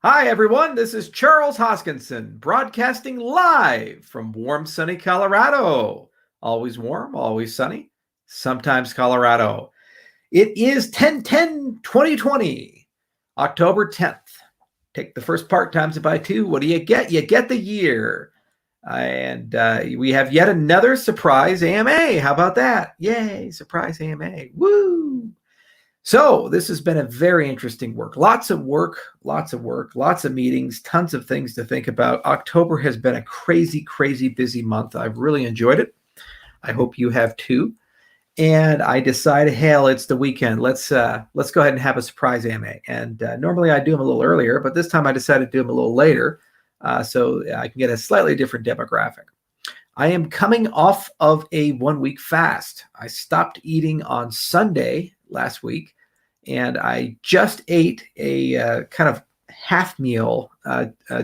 Hi, everyone. This is Charles Hoskinson, broadcasting live from warm, sunny Colorado. Always warm, always sunny, sometimes Colorado. It is 10/10/2020, October 10th. Take the first part times it by 2. What do you get? You get the year. And we have yet another surprise AMA. How about that? Yay, surprise AMA. Woo! So this has been a very interesting lots of work, lots of meetings, tons of things to think about. October has been a crazy, crazy busy month. I've really enjoyed it. I hope you have too. And I decided, hell, it's the weekend. Let's go ahead and have a surprise AMA. And normally I do them a little earlier, but this time I decided to do them a little later, so I can get a slightly different demographic. I am coming off of a 1-week fast. I stopped eating on Sunday last week, and I just ate a kind of half meal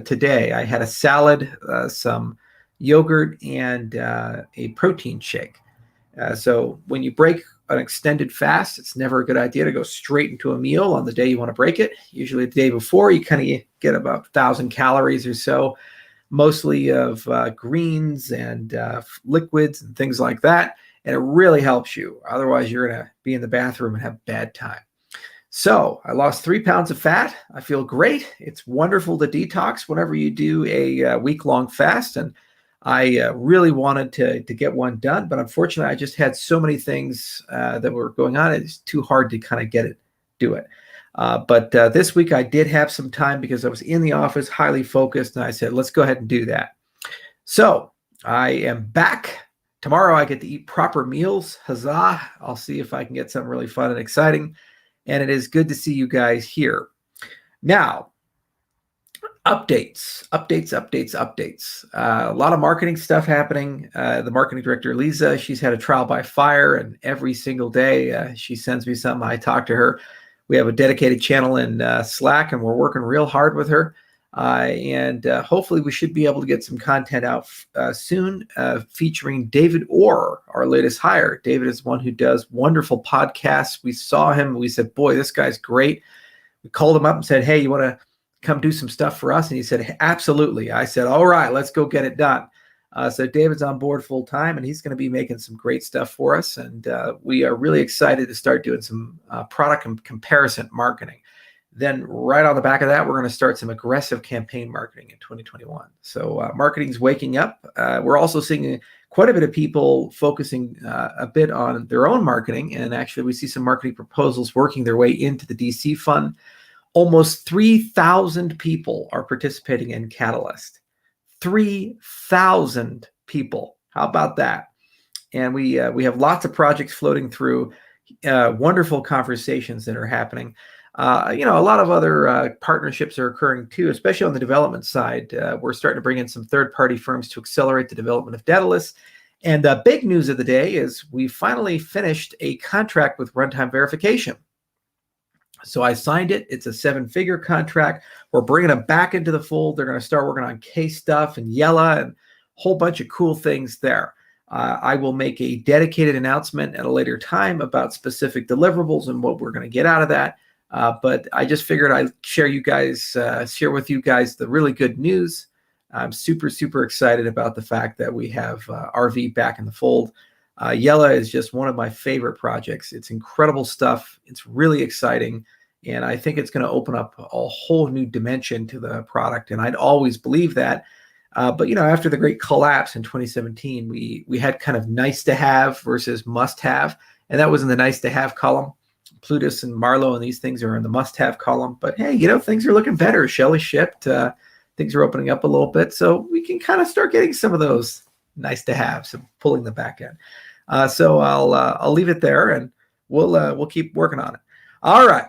today. I had a salad, some yogurt, and a protein shake. So when you break an extended fast, it's never a good idea to go straight into a meal on the day you want to break it. Usually the day before, you kind of get about 1,000 calories or so, mostly of greens and liquids and things like that. And it really helps you. Otherwise, you're going to be in the bathroom and have bad time. So I lost 3 pounds of fat. I feel great. It's wonderful to detox whenever you do a week-long fast. And I really wanted to get one done, but unfortunately, I just had so many things that were going on. It's too hard to kind of do it. But this week I did have some time because I was in the office, highly focused, and I said, let's go ahead and do that. So I am back. Tomorrow I get to eat proper meals. Huzzah. I'll see if I can get something really fun and exciting. And it is good to see you guys here. Now, updates. A lot of marketing stuff happening. The marketing director, Lisa, she's had a trial by fire, and every single day she sends me something. I talk to her. We have a dedicated channel in Slack, and we're working real hard with her. And hopefully we should be able to get some content out soon featuring David Orr, our latest hire. David is one who does wonderful podcasts. We saw him. We said, boy, this guy's great. We called him up and said, hey, you want to come do some stuff for us? And he said, absolutely. I said, all right, let's go get it done. So David's on board full time, and he's going to be making some great stuff for us. And we are really excited to start doing some product comparison marketing. Then right on the back of that, we're going to start some aggressive campaign marketing in 2021. So marketing's waking up. We're also seeing quite a bit of people focusing a bit on their own marketing. And actually, we see some marketing proposals working their way into the DC fund. Almost 3,000 people are participating in Catalyst. 3,000 people. How about that? And we have lots of projects floating through, wonderful conversations that are happening. A lot of other partnerships are occurring too, especially on the development side. We're starting to bring in some third-party firms to accelerate the development of Daedalus. And the big news of the day is we finally finished a contract with Runtime Verification. So I signed it. It's a 7-figure contract. We're bringing them back into the fold. They're going to start working on case stuff and Yella and a whole bunch of cool things there. I will make a dedicated announcement at a later time about specific deliverables and what we're going to get out of that. But I just figured I'd share with you guys the really good news. I'm super, super excited about the fact that we have RV back in the fold. Yella is just one of my favorite projects. It's incredible stuff. It's really exciting. And I think it's going to open up a whole new dimension to the product. And I'd always believe that. But, after the great collapse in 2017, we had kind of nice to have versus must have. And that was in the nice to have column. Plutus and Marlowe and these things are in the must have column. But hey, things are looking better. Shelley shipped. Things are opening up a little bit. So we can kind of start getting some of those nice to have, some pulling the back end. So I'll leave it there, and we'll keep working on it. All right.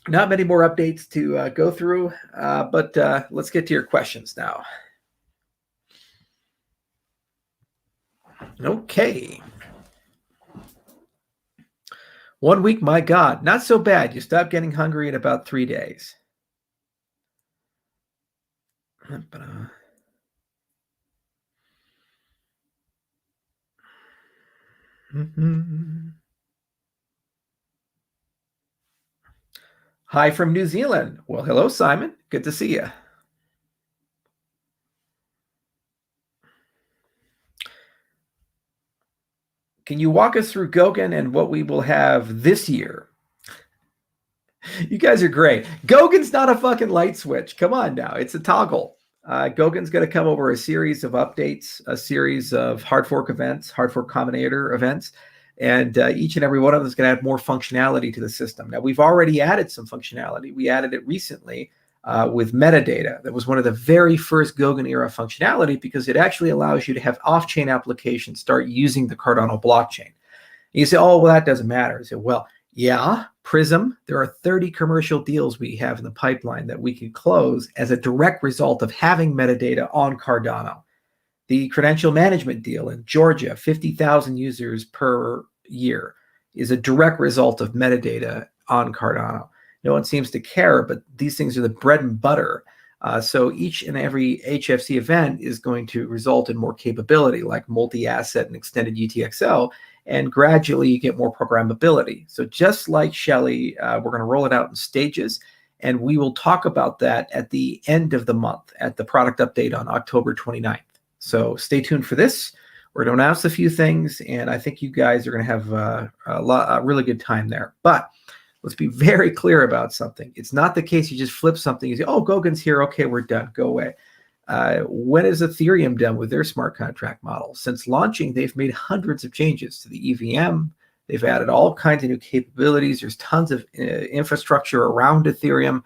Not many more updates to go through, but let's get to your questions now. Okay. 1 week, my God, not so bad. You stop getting hungry in about 3 days. Hi from New Zealand. Well, hello, Simon. Good to see you. Can you walk us through Gogan and what we will have this year? You guys are great. Gogan's not a fucking light switch. Come on now. It's a toggle. Gogan's going to come over a series of updates, a series of hard fork events, hard fork combinator events, and each and every one of them is going to add more functionality to the system. Now, we've already added some functionality. We added it recently with metadata. That was one of the very first Gogan era functionality because it actually allows you to have off-chain applications start using the Cardano blockchain. And you say, oh, well, that doesn't matter. I say, well, yeah, Prism, there are 30 commercial deals we have in the pipeline that we can close as a direct result of having metadata on Cardano. The credential management deal in Georgia, 50,000 users per year, is a direct result of metadata on Cardano. No one seems to care, but these things are the bread and butter. So each and every HFC event is going to result in more capability, like multi-asset and extended UTXO, and gradually you get more programmability. So just like Shelley, we're going to roll it out in stages, and we will talk about that at the end of the month at the product update on October 29th. So stay tuned for this. We're going to announce a few things, and I think you guys are going to have a really good time there. But let's be very clear about something. It's not the case you just flip something, you say, oh, Gogan's here, okay, we're done, go away. When is Ethereum done with their smart contract model? Since launching, they've made hundreds of changes to the EVM. They've added all kinds of new capabilities. There's tons of infrastructure around Ethereum.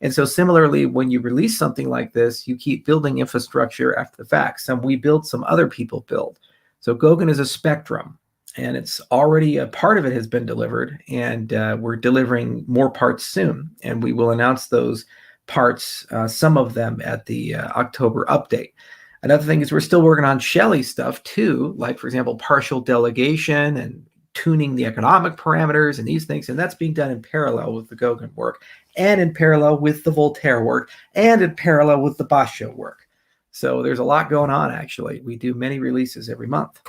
And so similarly, when you release something like this, you keep building infrastructure after the fact. Some we build, some other people build. So Gogan is a spectrum, and it's already a part of it has been delivered, and we're delivering more parts soon. And we will announce those parts, some of them at the October update. Another thing is we're still working on Shelley stuff too, like for example, partial delegation and tuning the economic parameters and these things. And that's being done in parallel with the Gogan work, and in parallel with the Voltaire work, and in parallel with the Basho work. So there's a lot going on, actually. We do many releases every month.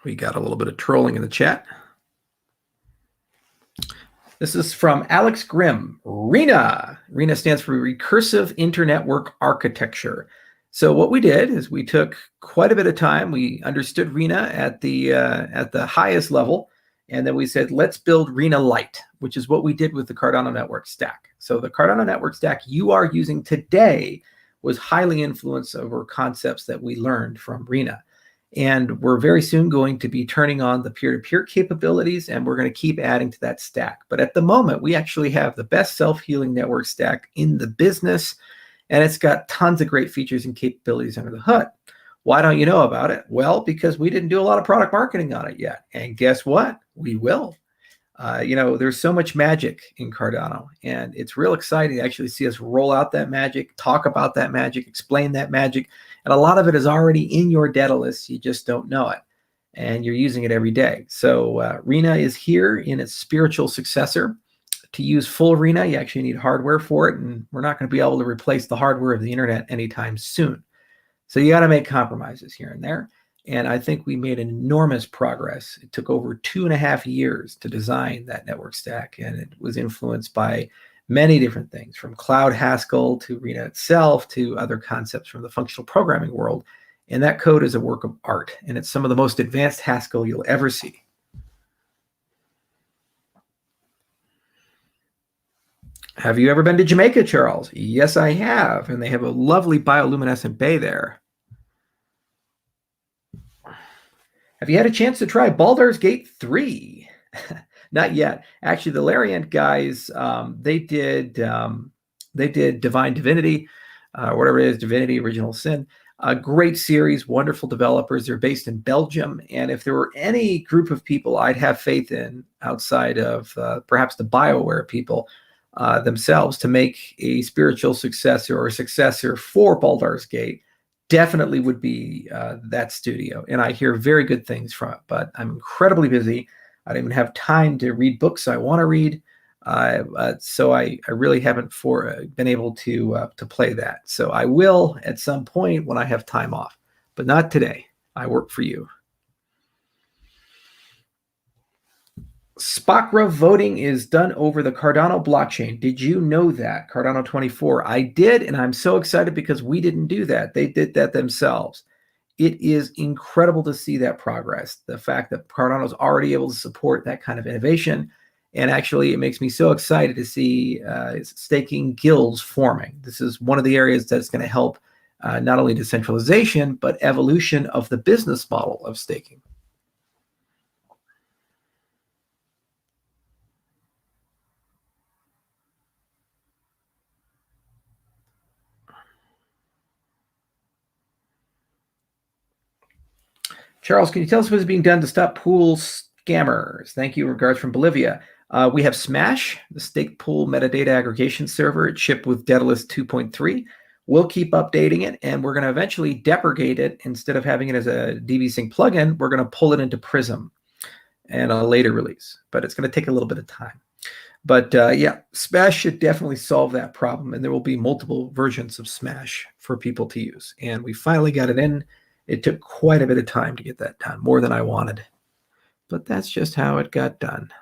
We got a little bit of trolling in the chat. This is from Alex Grimm. RINA. RINA stands for Recursive Internetwork Architecture. So what we did is we took quite a bit of time. We understood RINA at the highest level, and then we said, let's build RINA Lite, which is what we did with the Cardano network stack. So the Cardano network stack you are using today was highly influenced over concepts that we learned from RINA. And we're very soon going to be turning on the peer-to-peer capabilities, and we're going to keep adding to that stack. But at the moment, we actually have the best self-healing network stack in the business, and it's got tons of great features and capabilities under the hood. Why don't you know about it? Well, because we didn't do a lot of product marketing on it yet. And guess what? We will. There's so much magic in Cardano, and it's real exciting to actually see us roll out that magic, talk about that magic, explain that magic. And a lot of it is already in your Daedalus. You just don't know it, and you're using it every day. So RINA is here in its spiritual successor. To use full RINA, you actually need hardware for it, and we're not going to be able to replace the hardware of the internet anytime soon. So you got to make compromises here and there. And I think we made enormous progress. It took over 2.5 years to design that network stack, and it was influenced by many different things, from Cloud Haskell to RINA itself to other concepts from the functional programming world. And that code is a work of art, and it's some of the most advanced Haskell you'll ever see. Have you ever been to Jamaica, Charles? Yes, I have. And they have a lovely bioluminescent bay there. Have you had a chance to try Baldur's Gate 3? Not yet. Actually, the Larian guys, they did Divine Divinity, whatever it is, Divinity, Original Sin. A great series, wonderful developers. They're based in Belgium. And if there were any group of people I'd have faith in outside of perhaps the BioWare people themselves to make a spiritual successor or successor for Baldur's Gate, definitely would be that studio. And I hear very good things from it, but I'm incredibly busy. I don't even have time to read books I want to read. So I really haven't been able to play that. So I will at some point when I have time off, but not today. I work for you. SPOCRA voting is done over the Cardano blockchain. Did you know that? Cardano 24. I did, and I'm so excited because we didn't do that. They did that themselves. It is incredible to see that progress. The fact that Cardano is already able to support that kind of innovation. And actually, it makes me so excited to see staking guilds forming. This is one of the areas that's going to help not only decentralization, but evolution of the business model of staking. Charles, can you tell us what is being done to stop pool scammers? Thank you. Regards from Bolivia. We have Smash, the stake pool metadata aggregation server. It shipped with Daedalus 2.3. We'll keep updating it, and we're going to eventually deprecate it. Instead of having it as a DB-Sync plugin, we're going to pull it into Prism and a later release. But it's going to take a little bit of time. But yeah, Smash should definitely solve that problem, and there will be multiple versions of Smash for people to use. And we finally got it in. It took quite a bit of time to get that done, more than I wanted. But that's just how it got done.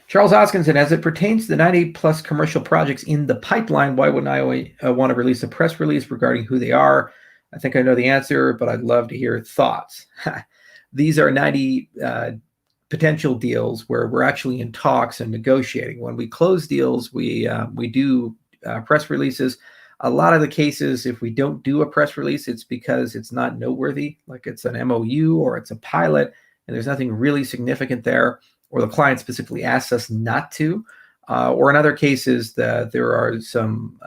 Charles Hoskinson, as it pertains to the 90 plus commercial projects in the pipeline, why wouldn't I want to release a press release regarding who they are? I think I know the answer, but I'd love to hear thoughts. These are 90 potential deals where we're actually in talks and negotiating. When we close deals, we do press releases. A lot of the cases, if we don't do a press release, it's because it's not noteworthy, like it's an MOU or it's a pilot, and there's nothing really significant there, or the client specifically asks us not to. Or in other cases, there are some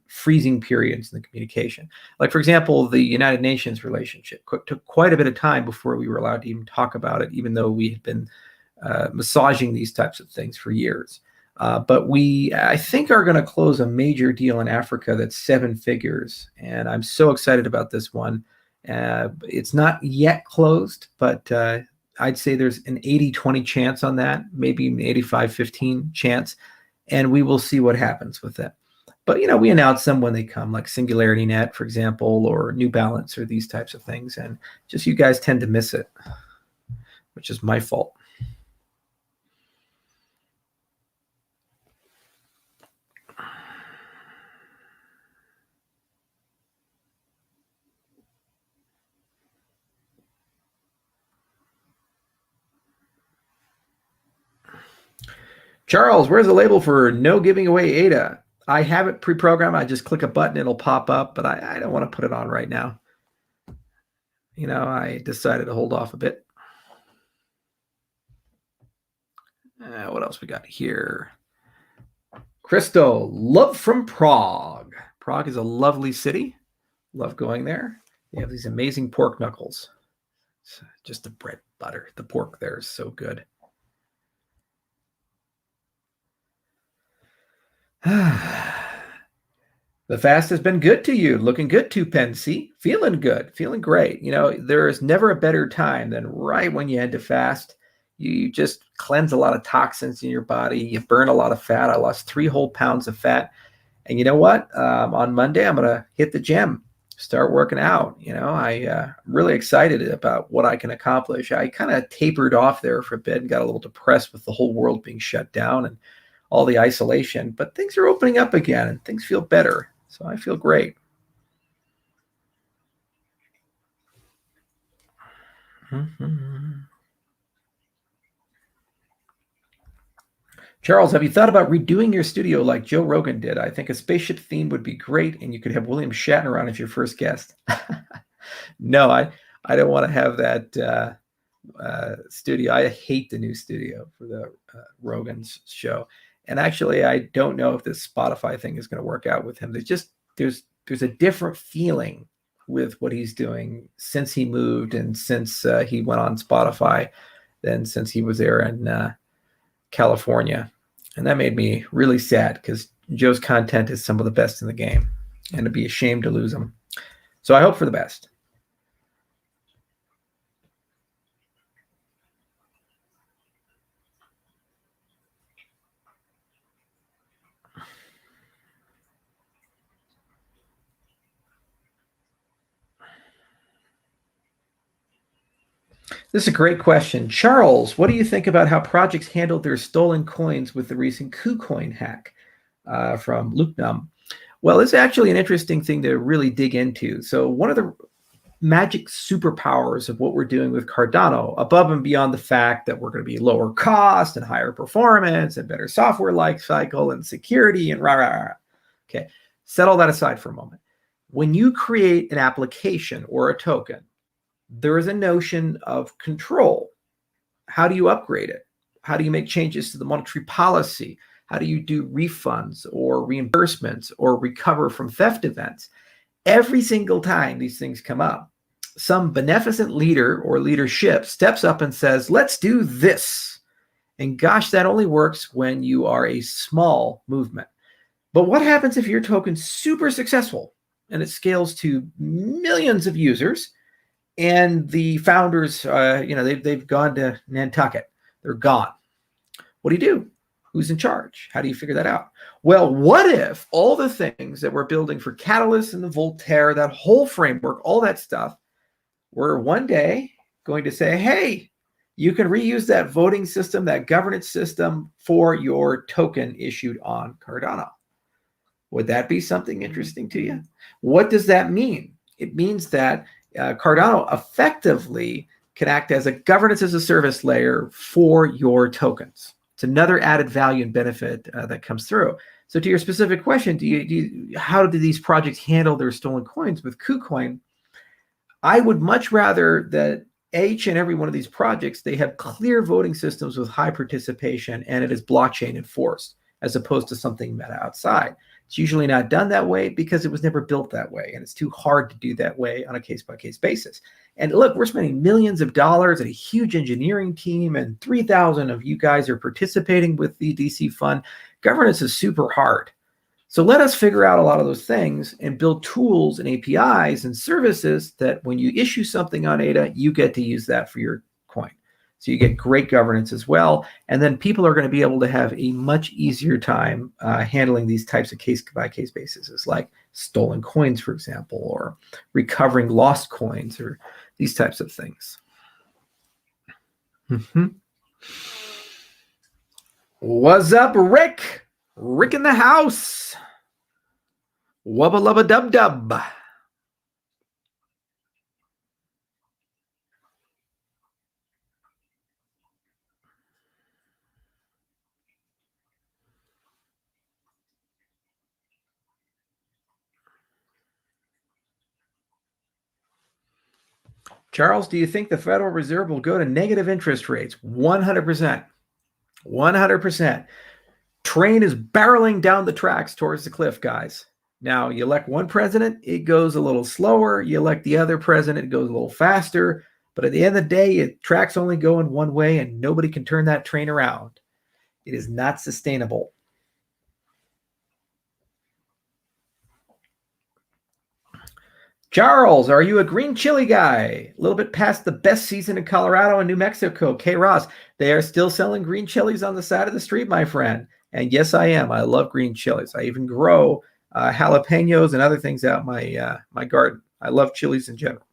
freezing periods in the communication. Like, for example, the United Nations relationship took quite a bit of time before we were allowed to even talk about it, even though we had been massaging these types of things for years. But I think, are going to close a major deal in Africa that's 7 figures. And I'm so excited about this one. It's not yet closed, but I'd say there's an 80-20 chance on that, maybe an 85-15 chance, and we will see what happens with that. But, we announce them when they come, like Singularity Net, for example, or New Balance, or these types of things, and just you guys tend to miss it, which is my fault. Charles, where's the label for no giving away ADA? I have it pre-programmed. I just click a button, it'll pop up, but I don't want to put it on right now. I decided to hold off a bit. What else we got here? Christo, love from Prague. Prague is a lovely city. Love going there. They have these amazing pork knuckles. It's just the bread butter. The pork there is so good. The fast has been good to you. Looking good too, Pensy. Feeling good. Feeling great. There is never a better time than right when you end to fast. You just cleanse a lot of toxins in your body. You burn a lot of fat. I lost 3 whole pounds of fat. And you know what? On Monday, I'm going to hit the gym, start working out. I'm really excited about what I can accomplish. I kind of tapered off there for a bit and got a little depressed with the whole world being shut down and all the isolation, but things are opening up again and things feel better. So I feel great. Charles, have you thought about redoing your studio like Joe Rogan did? I think a spaceship theme would be great, and you could have William Shatner on as your first guest. No, I don't want to have that studio. I hate the new studio for the Rogan's show. And actually, I don't know if this Spotify thing is going to work out with him. There's a different feeling with what he's doing since he moved and since he went on Spotify than since he was there in California. And that made me really sad because Joe's content is some of the best in the game, and it'd be a shame to lose him. So I hope for the best. This is a great question. Charles, what do you think about how projects handled their stolen coins with the recent KuCoin hack from Lukenum? Well, it's actually an interesting thing to really dig into. So one of the magic superpowers of what we're doing with Cardano, above and beyond the fact that we're going to be lower cost and higher performance and better software life cycle and security and rah, rah, rah. Okay, set all that aside for a moment. When you create an application or a token, there is a notion of control. How do you upgrade it? How do you make changes to the monetary policy? How do you do refunds or reimbursements or recover from theft events? Every single time these things come up, some beneficent leader or leadership steps up and says, let's do this. And gosh, that only works when you are a small movement. But what happens if your token's super successful and it scales to millions of users? And the founders, they've gone to Nantucket. They're gone. What do you do? Who's in charge? How do you figure that out? Well, what if all the things that we're building for Catalyst and the Voltaire, that whole framework, all that stuff, we're one day going to say, hey, you can reuse that voting system, that governance system for your token issued on Cardano. Would that be something interesting to you? What does that mean? It means that Cardano effectively can act as a governance as a service layer for your tokens. It's another added value and benefit that comes through. So to your specific question, how do these projects handle their stolen coins with KuCoin? I would much rather that each and every one of these projects, they have clear voting systems with high participation and it is blockchain enforced as opposed to something meta outside. It's usually not done that way because it was never built that way, and it's too hard to do that way on a case-by-case basis. And look, we're spending millions of dollars and a huge engineering team, and 3,000 of you guys are participating with the DC fund. Governance is super hard. So let us figure out a lot of those things and build tools and APIs and services that when you issue something on ADA, you get to use that for your coin. So you get great governance as well. And then people are going to be able to have a much easier time handling these types of case-by-case basis, like stolen coins, for example, or recovering lost coins or these types of things. What's up, Rick? Rick in the house. Wubba lubba dub dub. Charles, do you think the Federal Reserve will go to negative interest rates? 100%. 100%. Train is barreling down the tracks towards the cliff, guys. Now, you elect one president, it goes a little slower. You elect the other president, it goes a little faster. But at the end of the day, tracks only go in one way, and nobody can turn that train around. It is not sustainable. Charles, are you a green chili guy? A little bit past the best season in Colorado and New Mexico. K. Ross, they are still selling green chilies on the side of the street, my friend. And yes, I am. I love green chilies. I even grow jalapenos and other things out my my garden. I love chilies in general.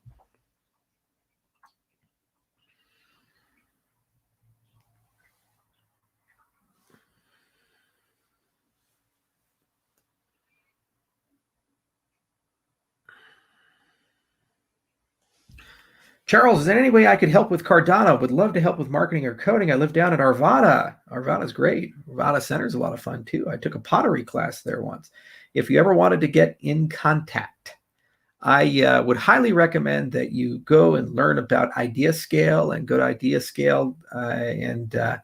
Charles, is there any way I could help with Cardano? Would love to help with marketing or coding. I live down in Arvada. Arvada's great. Arvada Center is a lot of fun too. I took a pottery class there once. If you ever wanted to get in contact, I would highly recommend that you go and learn about IdeaScale and go to IdeaScale and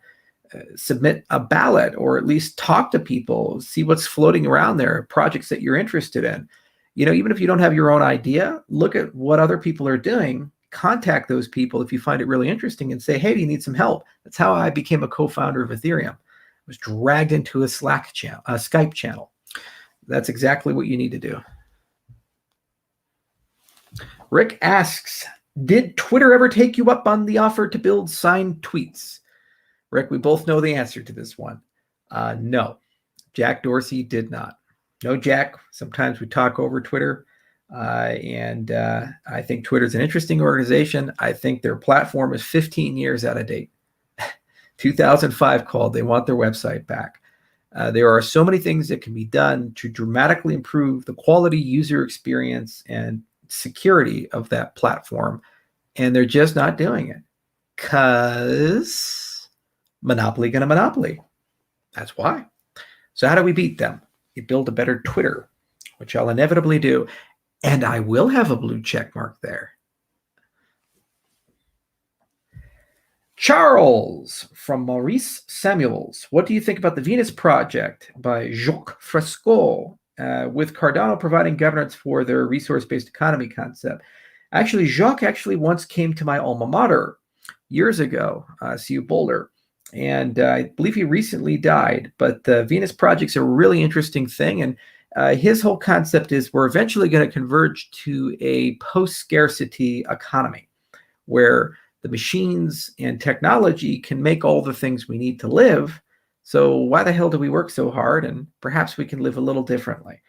submit a ballot, or at least talk to people, see what's floating around there, projects that you're interested in. You know, even if you don't have your own idea, look at what other people are doing. Contact those people if you find it really interesting and say, hey, do you need some help? That's how I became a co-founder of Ethereum. was dragged into a Slack channel, a Skype channel. That's exactly what you need to do. Rick asks, did Twitter ever take you up on the offer to build signed tweets? Rick, we both know the answer to this one. No, Jack Dorsey did not. No, Jack. Sometimes we talk over Twitter. And I think Twitter's an interesting organization. I think their platform is 15 years out of date. 2005 called. They want their website back. There are so many things that can be done to dramatically improve the quality, user experience, and security of that platform. And they're just not doing it because monopoly gonna monopoly. That's why. So how do we beat them? You build a better Twitter, which I'll inevitably do. And I will have a blue check mark there. Charles from Maurice Samuels. What do you think about the Venus Project by Jacques Fresco, with Cardano providing governance for their resource-based economy concept? Actually, Jacques once came to my alma mater years ago, CU Boulder, and I believe he recently died. But the Venus Project's a really interesting thing, and his whole concept is we're eventually going to converge to a post-scarcity economy where the machines and technology can make all the things we need to live. So why the hell do we work so hard? And perhaps we can live a little differently.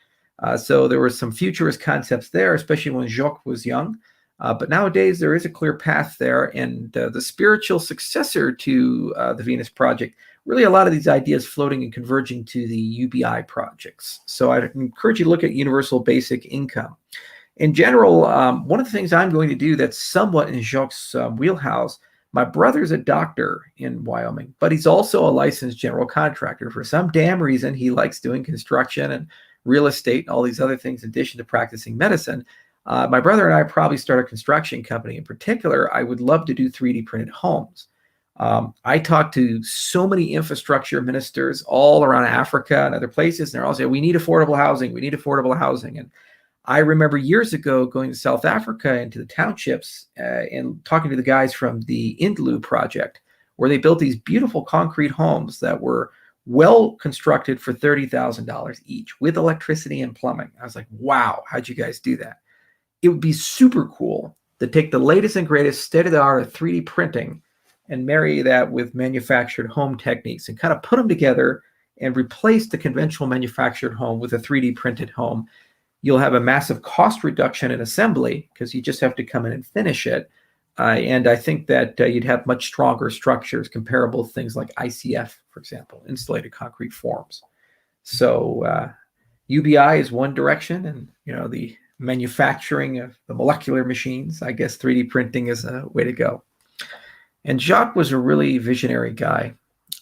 So there were some futurist concepts there, especially when Jacques was young. But nowadays there is a clear path there. And the spiritual successor to the Venus Project, really a lot of these ideas floating and converging to the UBI projects. So I'd encourage you to look at universal basic income. In general, one of the things I'm going to do that's somewhat in Jacques' wheelhouse, my brother's a doctor in Wyoming, but he's also a licensed general contractor. For some damn reason, he likes doing construction and real estate and all these other things in addition to practicing medicine. My brother and I probably start a construction company. In particular, I would love to do 3D printed homes. I talk to so many infrastructure ministers all around Africa and other places, and they're all saying, we need affordable housing. We need affordable housing. And I remember years ago going to South Africa and to the townships and talking to the guys from the Indlu project, where they built these beautiful concrete homes that were well constructed for $30,000 each with electricity and plumbing. I was like, wow, how'd you guys do that? It would be super cool to take the latest and greatest state-of-the-art of 3D printing and marry that with manufactured home techniques and kind of put them together and replace the conventional manufactured home with a 3D printed home. You'll have a massive cost reduction in assembly because you just have to come in and finish it. And I think that you'd have much stronger structures comparable to things like ICF, for example, insulated concrete forms. So UBI is one direction, and the manufacturing of the molecular machines, I guess 3D printing is a way to go. And Jacques was a really visionary guy,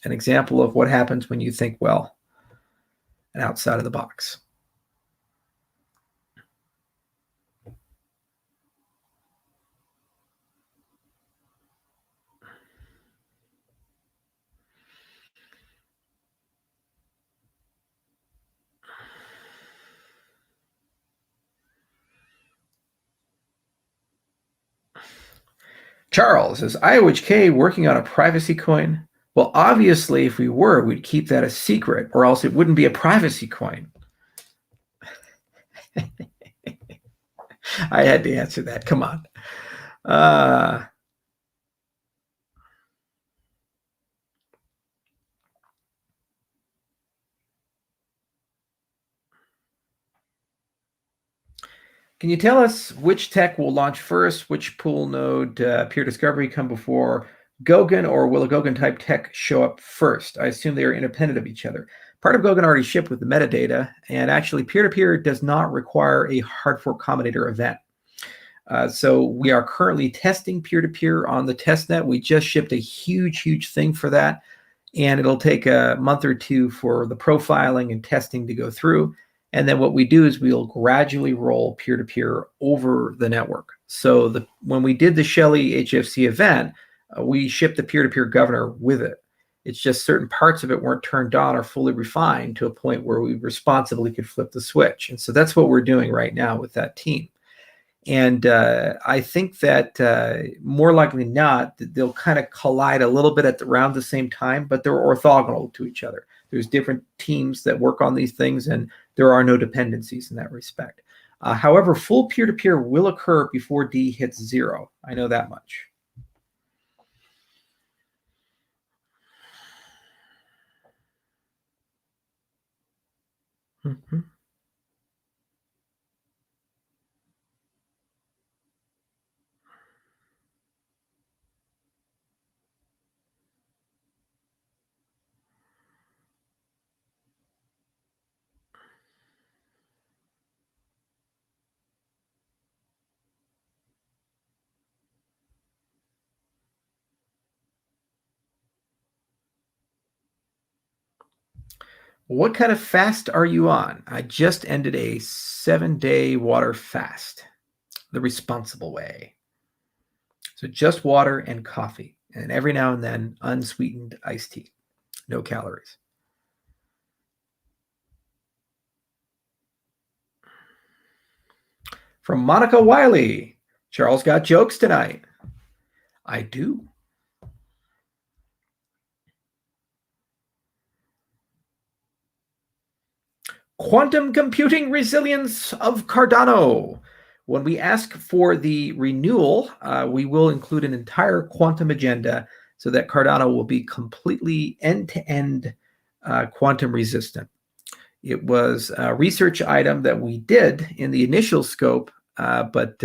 an example of what happens when you think well and outside of the box. Charles is IOHK working on a privacy coin? Well, obviously, if we were, we'd keep that a secret, or else it wouldn't be a privacy coin. I had to answer that. Come on. Can you tell us which tech will launch first? Which pool node peer discovery come before Gogan, or will a Gogan type tech show up first? I assume they are independent of each other. Part of Gogan already shipped with the metadata, and actually peer-to-peer does not require a hard fork combinator event. So we are currently testing peer-to-peer on the testnet. We just shipped a huge thing for that, and it'll take a month or two for the profiling and testing to go through. And then what we do is we'll gradually roll peer-to-peer over the network. So when we did the Shelley HFC event, we shipped the peer-to-peer governor with it. It's just certain parts of it weren't turned on or fully refined to a point where we responsibly could flip the switch. And so that's what we're doing right now with that team. And I think that more likely than not, they'll kind of collide a little bit around the same time, but they're orthogonal to each other. There's different teams that work on these things, and there are no dependencies in that respect. However, full peer-to-peer will occur before D hits 0. I know that much. Mm-hmm. What kind of fast are you on? I just ended a 7-day water fast, the responsible way. So just water and coffee, and every now and then unsweetened iced tea. No calories. From Monica Wiley, Charles got jokes tonight. I do. Quantum computing resilience of Cardano. When we ask for the renewal, we will include an entire quantum agenda so that Cardano will be completely end-to-end quantum resistant. It was a research item that we did in the initial scope, but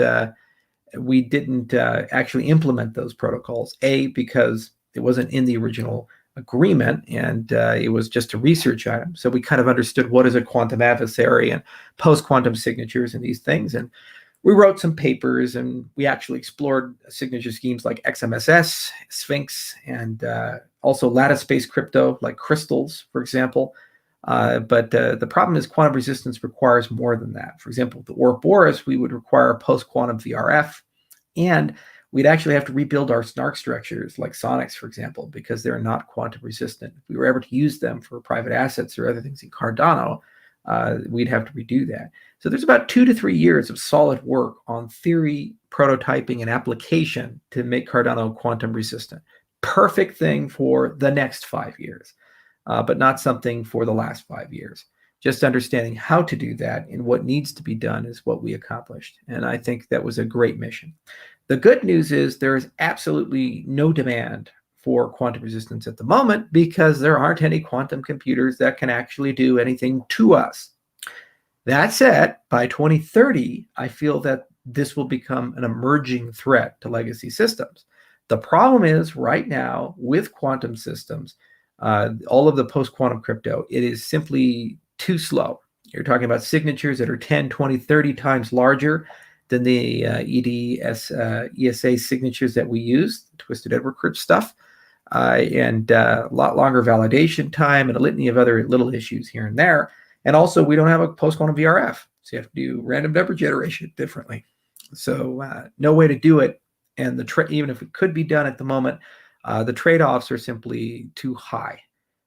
we didn't actually implement those protocols. A, because it wasn't in the original agreement, and it was just a research item. So we kind of understood what is a quantum adversary and post-quantum signatures and these things. And we wrote some papers, and we actually explored signature schemes like XMSS, Sphinx, and also lattice-based crypto like crystals, for example. But the problem is quantum resistance requires more than that. For example, the Ouroboros, we would require post-quantum VRF, and we'd actually have to rebuild our snark structures like Sonics, for example, because they're not quantum resistant. If we were ever to use them for private assets or other things in Cardano, we'd have to redo that. So there's about 2 to 3 years of solid work on theory, prototyping, and application to make Cardano quantum resistant. Perfect thing for the next 5 years, but not something for the last 5 years. Just understanding how to do that and what needs to be done is what we accomplished. And I think that was a great mission. The good news is there is absolutely no demand for quantum resistance at the moment because there aren't any quantum computers that can actually do anything to us. That said, by 2030, I feel that this will become an emerging threat to legacy systems. The problem is right now with quantum systems, all of the post-quantum crypto, it is simply too slow. You're talking about signatures that are 10, 20, 30 times larger than the ESA signatures that we use, Twisted Edward Crypt stuff, and a lot longer validation time and a litany of other little issues here and there. And also, we don't have a post-quantum VRF, so you have to do random number generation differently. So no way to do it. And even if it could be done at the moment, the trade-offs are simply too high.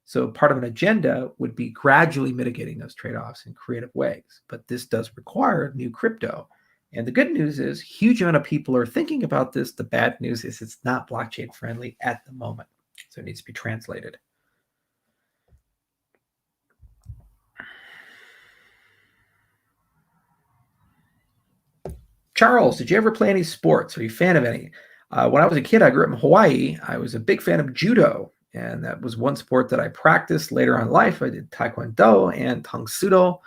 So part of an agenda would be gradually mitigating those trade-offs in creative ways. But this does require new crypto. And the good news is huge amount of people are thinking about this. The bad news is it's not blockchain friendly at the moment. So it needs to be translated. Charles, did you ever play any sports? Are you a fan of any? When I was a kid, I grew up in Hawaii. I was a big fan of judo, and that was one sport that I practiced later on in life. I did taekwondo and tang sudo,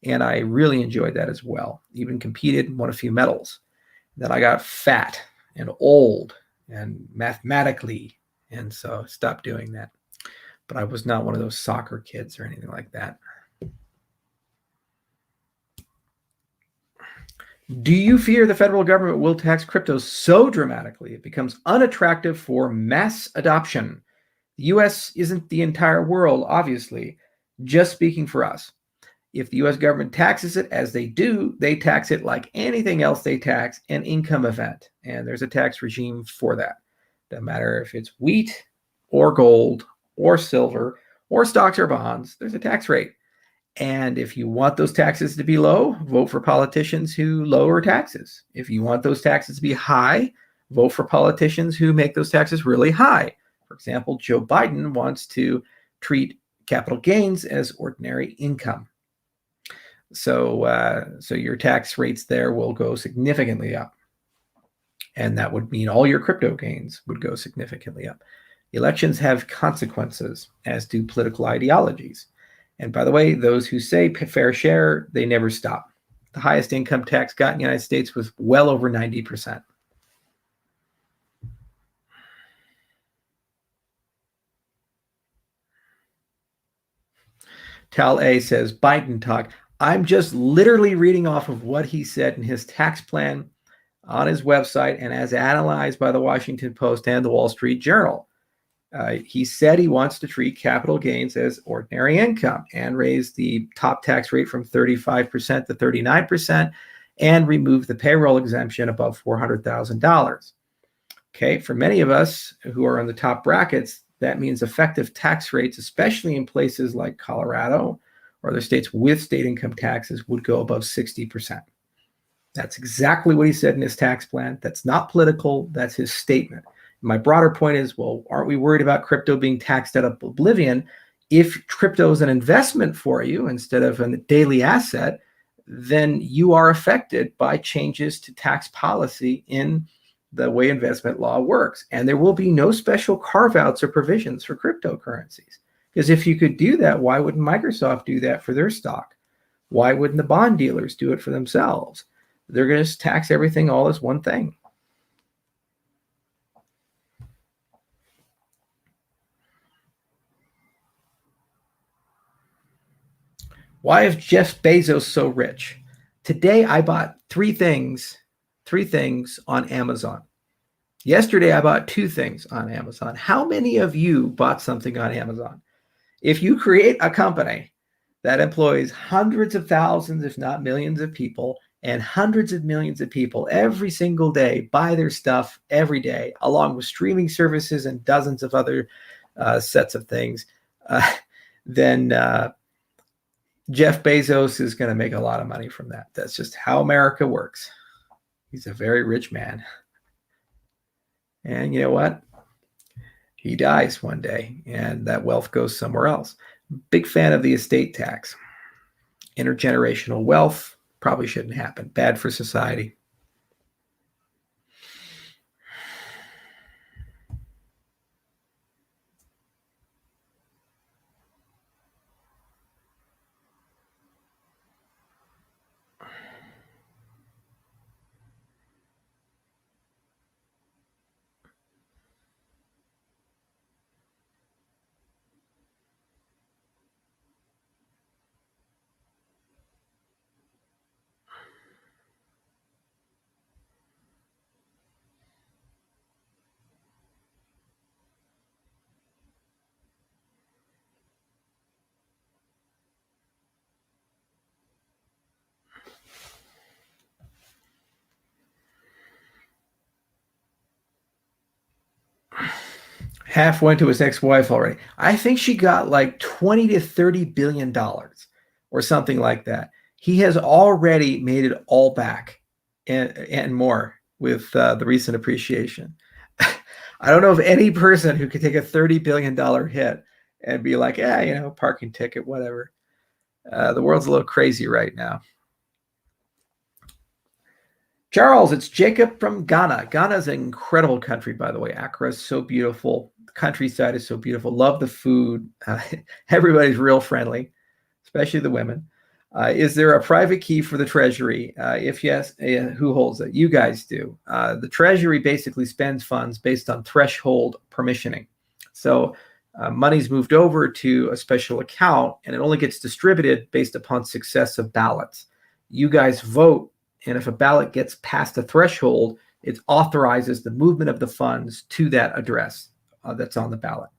and I really enjoyed that as well. Even competed and won a few medals. Then I got fat and old and mathematically, and so I stopped doing that. But I was not one of those soccer kids or anything like that. Do you fear the federal government will tax crypto so dramatically it becomes unattractive for mass adoption? The US isn't the entire world, obviously, just speaking for us. If the US government taxes it as they do, they tax it like anything else they tax, an income event. And there's a tax regime for that. Doesn't matter if it's wheat or gold or silver or stocks or bonds, there's a tax rate. And if you want those taxes to be low, vote for politicians who lower taxes. If you want those taxes to be high, vote for politicians who make those taxes really high. For example, Joe Biden wants to treat capital gains as ordinary income. So your tax rates there will go significantly up. And that would mean all your crypto gains would go significantly up. Elections have consequences, as do political ideologies. And by the way, those who say fair share, they never stop. The highest income tax got in the United States was well over 90%. Tal A says, Biden talk. I'm just literally reading off of what he said in his tax plan on his website and as analyzed by the Washington Post and the Wall Street Journal. He said he wants to treat capital gains as ordinary income and raise the top tax rate from 35% to 39% and remove the payroll exemption above $400,000. Okay, for many of us who are in the top brackets, that means effective tax rates, especially in places like Colorado or other states with state income taxes, would go above 60%. That's exactly what he said in his tax plan. That's not political. That's his statement. My broader point is, well, aren't we worried about crypto being taxed out of oblivion? If crypto is an investment for you instead of a daily asset, then you are affected by changes to tax policy in the way investment law works. And there will be no special carve-outs or provisions for cryptocurrencies. Because if you could do that, why wouldn't Microsoft do that for their stock? Why wouldn't the bond dealers do it for themselves? They're going to tax everything all as one thing. Why is Jeff Bezos so rich? Today I bought three things on Amazon. Yesterday I bought two things on Amazon. How many of you bought something on Amazon? If you create a company that employs hundreds of thousands, if not millions of people, and hundreds of millions of people every single day buy their stuff every day, along with streaming services and dozens of other sets of things, then Jeff Bezos is going to make a lot of money from that. That's just how America works. He's a very rich man. And you know what? He dies one day, and that wealth goes somewhere else. Big fan of the estate tax. Intergenerational wealth probably shouldn't happen. Bad for society. Half went to his ex-wife already. I think she got like 20 to 30 billion dollars or something like that. He has already made it all back and more with the recent appreciation. I don't know of any person who could take a $30 billion hit and be like, yeah, parking ticket, whatever. The world's a little crazy right now. Charles, it's Jacob from Ghana. Ghana is an incredible country, by the way. Accra is so beautiful. The countryside is so beautiful. Love the food. Everybody's real friendly, especially the women. Is there a private key for the Treasury? If yes, who holds it? You guys do. The Treasury basically spends funds based on threshold permissioning. So money's moved over to a special account, and it only gets distributed based upon success of ballots. You guys vote, and if a ballot gets past a threshold, it authorizes the movement of the funds to that address that's on the ballot.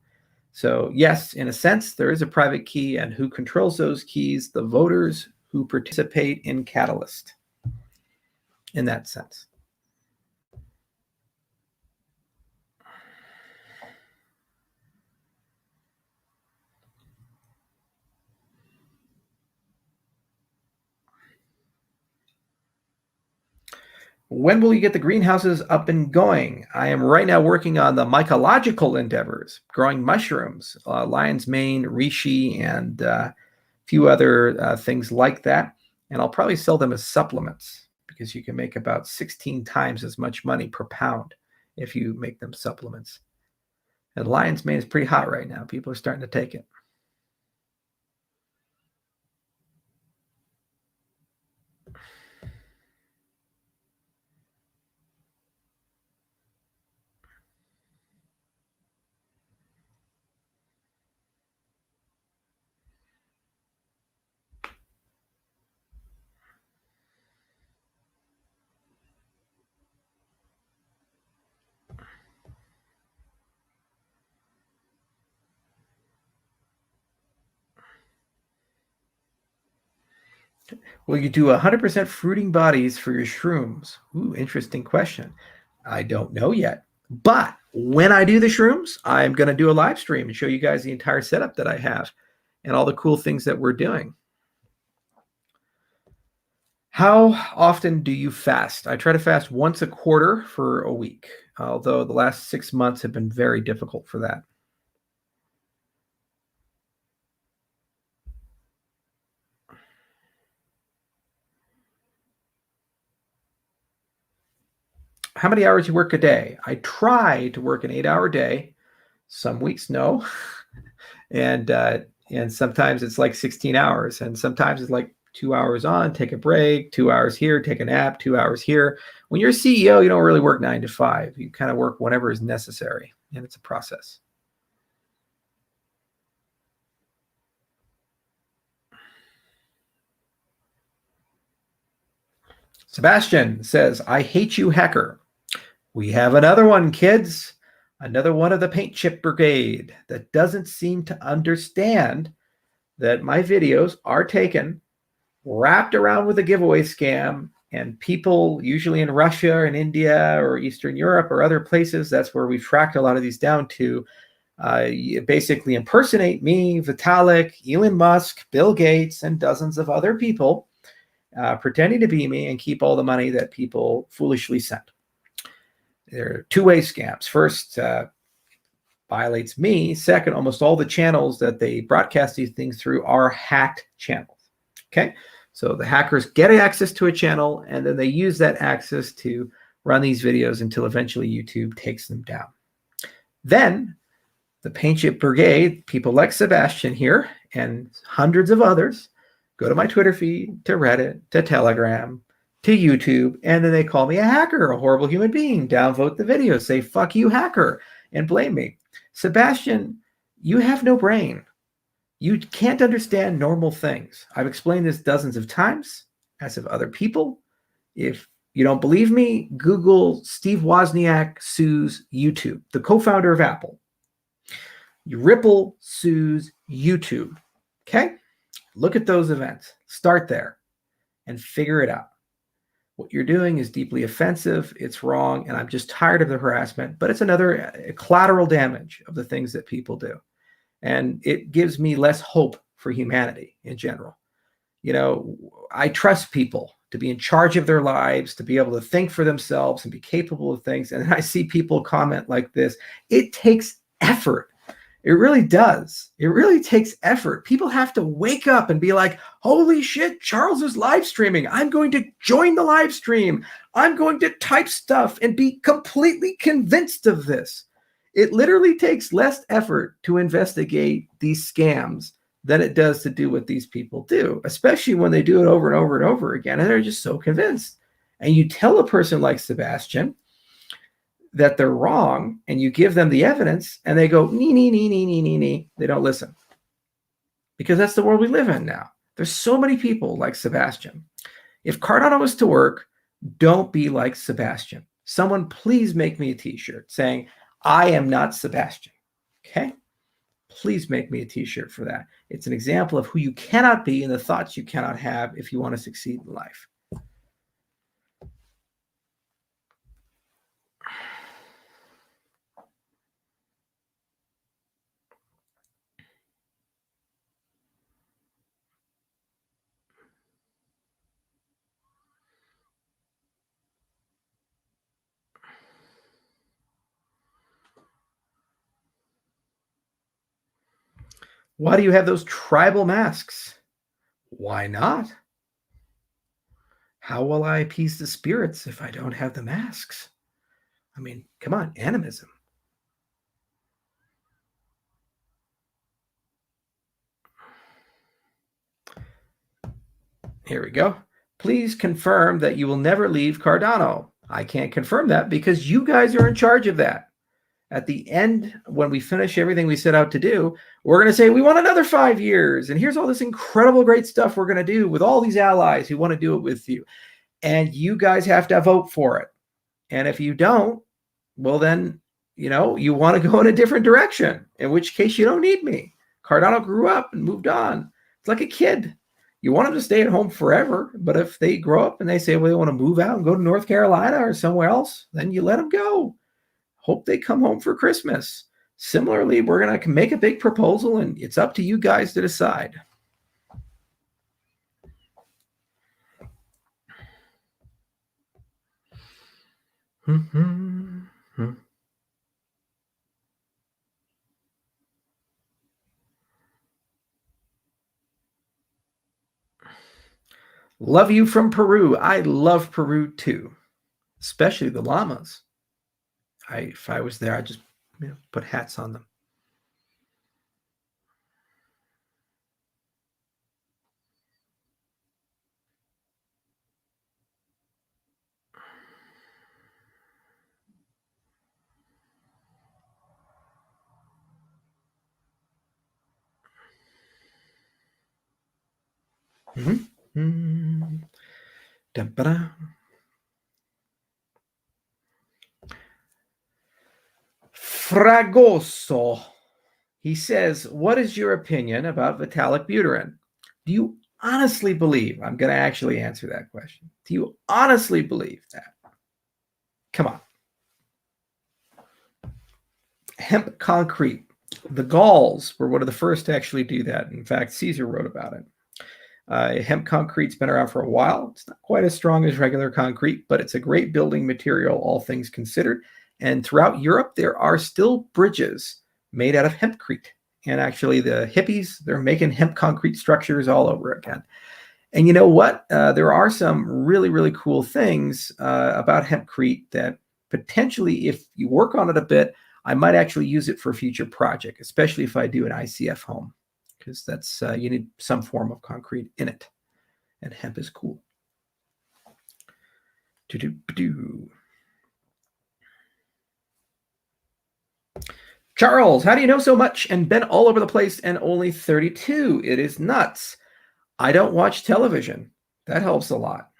So yes, in a sense, there is a private key, and who controls those keys? The voters who participate in Catalyst, in that sense. When will you get the greenhouses up and going? I am right now working on the mycological endeavors, growing mushrooms, lion's mane, reishi, and a few other things like that. And I'll probably sell them as supplements because you can make about 16 times as much money per pound if you make them supplements. And lion's mane is pretty hot right now. People are starting to take it. Will you do 100% fruiting bodies for your shrooms? Ooh, interesting question. I don't know yet. But when I do the shrooms, I'm going to do a live stream and show you guys the entire setup that I have and all the cool things that we're doing. How often do you fast? I try to fast once a quarter for a week, although the last 6 months have been very difficult for that. How many hours you work a day? I try to work an 8-hour day. Some weeks, no. and sometimes it's like 16 hours, and sometimes it's like 2 hours on, take a break, 2 hours here, take a nap, 2 hours here. When you're a CEO, you don't really work 9 to 5. You kind of work whenever is necessary, and it's a process. Sebastian says, I hate you, hacker. We have another one, kids. Another one of the paint chip brigade that doesn't seem to understand that my videos are taken, wrapped around with a giveaway scam, and people usually in Russia and India or Eastern Europe or other places, that's where we've tracked a lot of these down to, basically impersonate me, Vitalik, Elon Musk, Bill Gates, and dozens of other people, pretending to be me and keep all the money that people foolishly sent. There are two-way scams. First, violates me. Second, almost all the channels that they broadcast these things through are hacked channels. Okay, so the hackers get access to a channel and then they use that access to run these videos until eventually YouTube takes them down. Then the Paint Chip Brigade, people like Sebastian here and hundreds of others, go to my Twitter feed, to Reddit, to Telegram, to YouTube, and then they call me a hacker, a horrible human being, downvote the video, say, fuck you, hacker, and blame me. Sebastian, you have no brain. You can't understand normal things. I've explained this dozens of times, as have other people. If you don't believe me, Google Steve Wozniak sues YouTube, the co-founder of Apple. Ripple sues YouTube. Okay? Look at those events. Start there and figure it out. What you're doing is deeply offensive. It's wrong. And I'm just tired of the harassment. But it's another collateral damage of the things that people do. And it gives me less hope for humanity in general. You know, I trust people to be in charge of their lives, to be able to think for themselves and be capable of things. And then I see people comment like this. It takes effort. It really does. It really takes effort. People have to wake up and be like, holy shit, Charles is live streaming. I'm going to join the live stream. I'm going to type stuff and be completely convinced of this. It literally takes less effort to investigate these scams than it does to do what these people do, especially when they do it over and over and over again. And they're just so convinced. And you tell a person like Sebastian that they're wrong, and you give them the evidence, and they go, nee, nee, nee, nee, nee, nee, nee. They don't listen. Because that's the world we live in now. There's so many people like Sebastian. If Cardano was to work, don't be like Sebastian. Someone please make me a t-shirt saying, I am not Sebastian. Okay? Please make me a t-shirt for that. It's an example of who you cannot be and the thoughts you cannot have if you want to succeed in life. Why do you have those tribal masks? Why not? How will I appease the spirits if I don't have the masks? I mean, come on, animism. Here we go. Please confirm that you will never leave Cardano. I can't confirm that because you guys are in charge of that. At the end, when we finish everything we set out to do, we're going to say, we want another 5 years. And here's all this incredible, great stuff we're going to do with all these allies who want to do it with you. And you guys have to vote for it. And if you don't, well, then, you want to go in a different direction, in which case you don't need me. Cardano grew up and moved on. It's like a kid. You want them to stay at home forever, but if they grow up and they say, well, they want to move out and go to North Carolina or somewhere else, then you let them go. Hope they come home for Christmas. Similarly, we're going to make a big proposal, and it's up to you guys to decide. Love you from Peru. I love Peru too, especially the llamas. If I was there, I'd just put hats on them. Fragoso. He says, what is your opinion about Vitalik Buterin? Do you honestly believe, I'm going to actually answer that question. Do you honestly believe that? Come on. Hemp concrete. The Gauls were one of the first to actually do that. In fact, Caesar wrote about it. Hemp concrete's been around for a while. It's not quite as strong as regular concrete, but it's a great building material, all things considered. And throughout Europe, there are still bridges made out of hempcrete. And actually, the hippies, they're making hemp concrete structures all over again. And you know what? There are some really, really cool things about hempcrete that potentially, if you work on it a bit, I might actually use it for a future project, especially if I do an ICF home, because that's you need some form of concrete in it. And hemp is cool. Charles, how do you know so much and been all over the place and only 32? It is nuts. I don't watch television. That helps a lot.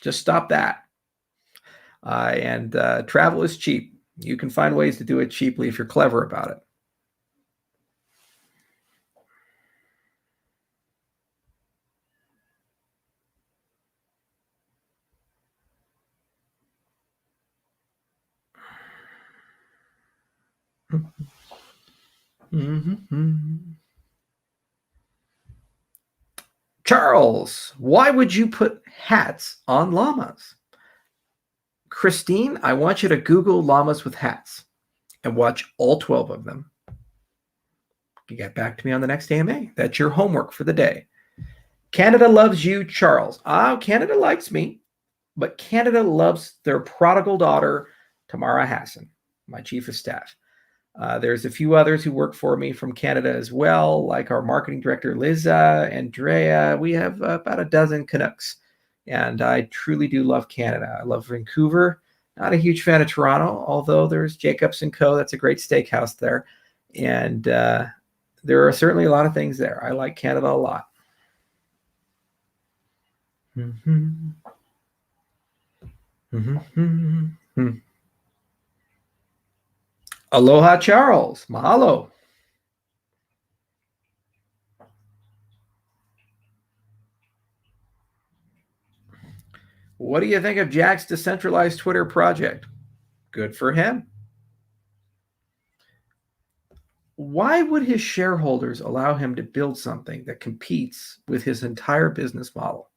Just stop that. And travel is cheap. You can find ways to do it cheaply if you're clever about it. Charles, why would you put hats on llamas? Christine, I want you to Google llamas with hats and watch all 12 of them. You get back to me on the next AMA. That's your homework for the day. Canada loves you, Charles. Canada likes me, but Canada loves their prodigal daughter, Tamara Hassan, my chief of staff. There's a few others who work for me from Canada as well, like our marketing director, Liza, Andrea. We have about a dozen Canucks, and I truly do love Canada. I love Vancouver. Not a huge fan of Toronto, although there's Jacobs & Co. That's a great steakhouse there. And there are certainly a lot of things there. I like Canada a lot. Aloha, Charles. Mahalo. What do you think of Jack's decentralized Twitter project? Good for him. Why would his shareholders allow him to build something that competes with his entire business model?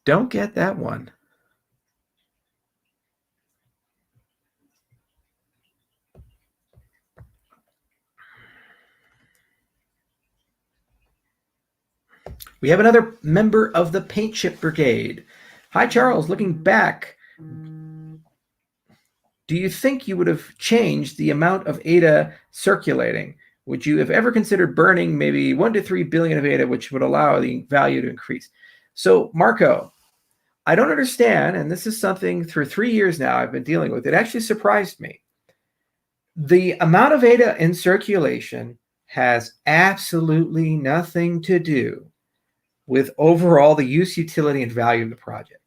Don't get that one. We have another member of the Paint Chip Brigade. Hi, Charles. Looking back, do you think you would have changed the amount of ADA circulating? Would you have ever considered burning maybe 1 to 3 billion of ADA, which would allow the value to increase? So, Marco, I don't understand, and this is something for 3 years now I've been dealing with. It actually surprised me. The amount of ADA in circulation has absolutely nothing to do with overall the use, utility, and value of the project.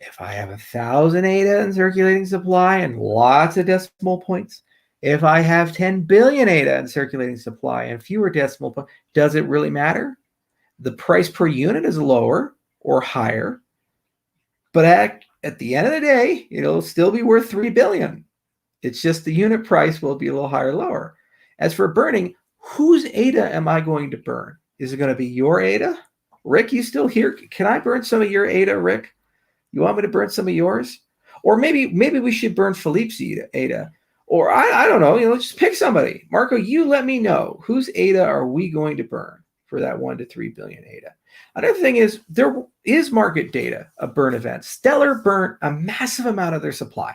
If I have 1,000 ADA in circulating supply and lots of decimal points, if I have 10 billion ADA in circulating supply and fewer decimal points, does it really matter? The price per unit is lower or higher, but at the end of the day, it'll still be worth 3 billion. It's just the unit price will be a little higher or lower. As for burning, whose ADA am I going to burn? Is it going to be your ADA? Rick, you still here? Can I burn some of your ADA, Rick? You want me to burn some of yours? Or maybe we should burn Philippe's ADA. Or I don't know, let's just pick somebody. Marco, you let me know. Whose ADA are we going to burn for that 1 to 3 billion ADA? Another thing is there is market data of burn events. Stellar burnt a massive amount of their supply.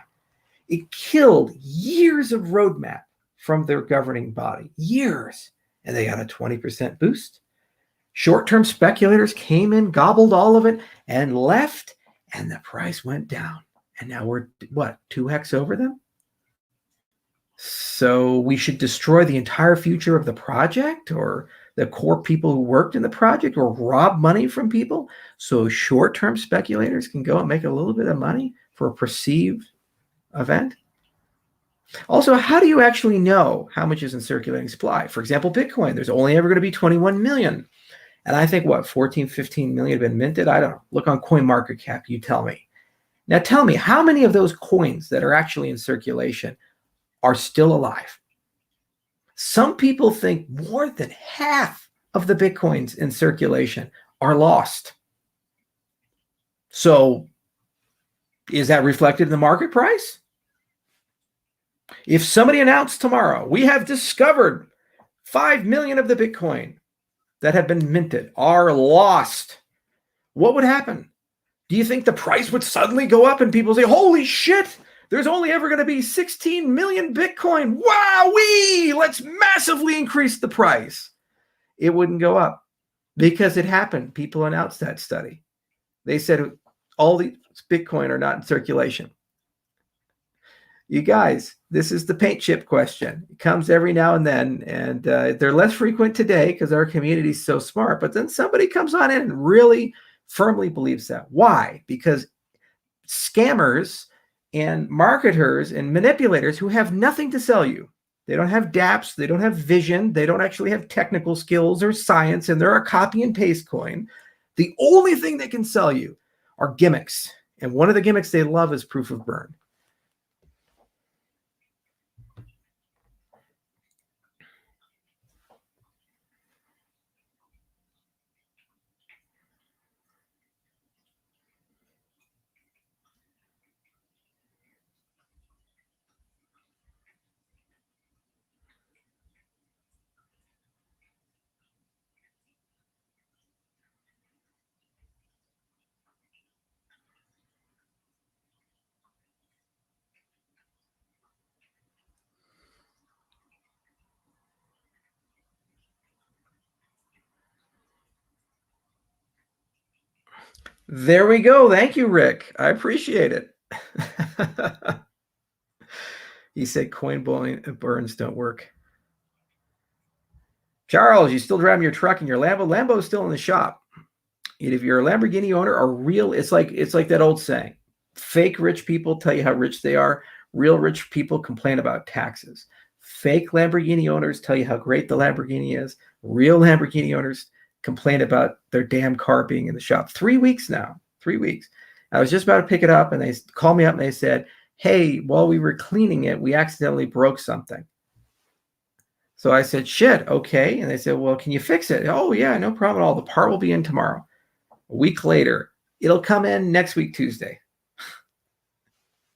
It killed years of roadmap from their governing body. Years. And they got a 20% boost. Short-term speculators came in, gobbled all of it, and left, and the price went down. And now we're, 2x over them? So we should destroy the entire future of the project or the core people who worked in the project or rob money from people so short-term speculators can go and make a little bit of money for a perceived event? Also, how do you actually know how much is in circulating supply? For example, Bitcoin, there's only ever going to be 21 million. And I think, 14, 15 million have been minted? I don't know. Look on CoinMarketCap, you tell me. Now tell me, how many of those coins that are actually in circulation are still alive? Some people think more than half of the Bitcoins in circulation are lost. So is that reflected in the market price? If somebody announced tomorrow, we have discovered 5 million of the Bitcoin that have been minted are lost, what would happen? Do you think the price would suddenly go up and people say, holy shit, there's only ever going to be 16 million Bitcoin. Wowee, let's massively increase the price. It wouldn't go up because it happened. People announced that study. They said all the Bitcoin are not in circulation. You guys, this is the paint chip question. It comes every now and then, and they're less frequent today because our community is so smart. But then somebody comes on in and really firmly believes that. Why? Because scammers and marketers and manipulators who have nothing to sell you. They don't have dApps. They don't have vision. They don't actually have technical skills or science, and they're a copy and paste coin. The only thing they can sell you are gimmicks. And one of the gimmicks they love is proof of burn. There we go. Thank you, Rick. I appreciate it. He said coin burns don't work. Charles, you still driving your truck and your Lambo? Lambo's still in the shop. And if you're a Lamborghini owner, it's like that old saying. Fake rich people tell you how rich they are. Real rich people complain about taxes. Fake Lamborghini owners tell you how great the Lamborghini is. Real Lamborghini owners complain about their damn car being in the shop. 3 weeks now. 3 weeks. I was just about to pick it up, and they called me up and they said, hey, while we were cleaning it, we accidentally broke something. So I said, shit, okay. And they said, well, can you fix it? Oh, yeah, no problem at all. The part will be in tomorrow. A week later, it'll come in next week, Tuesday.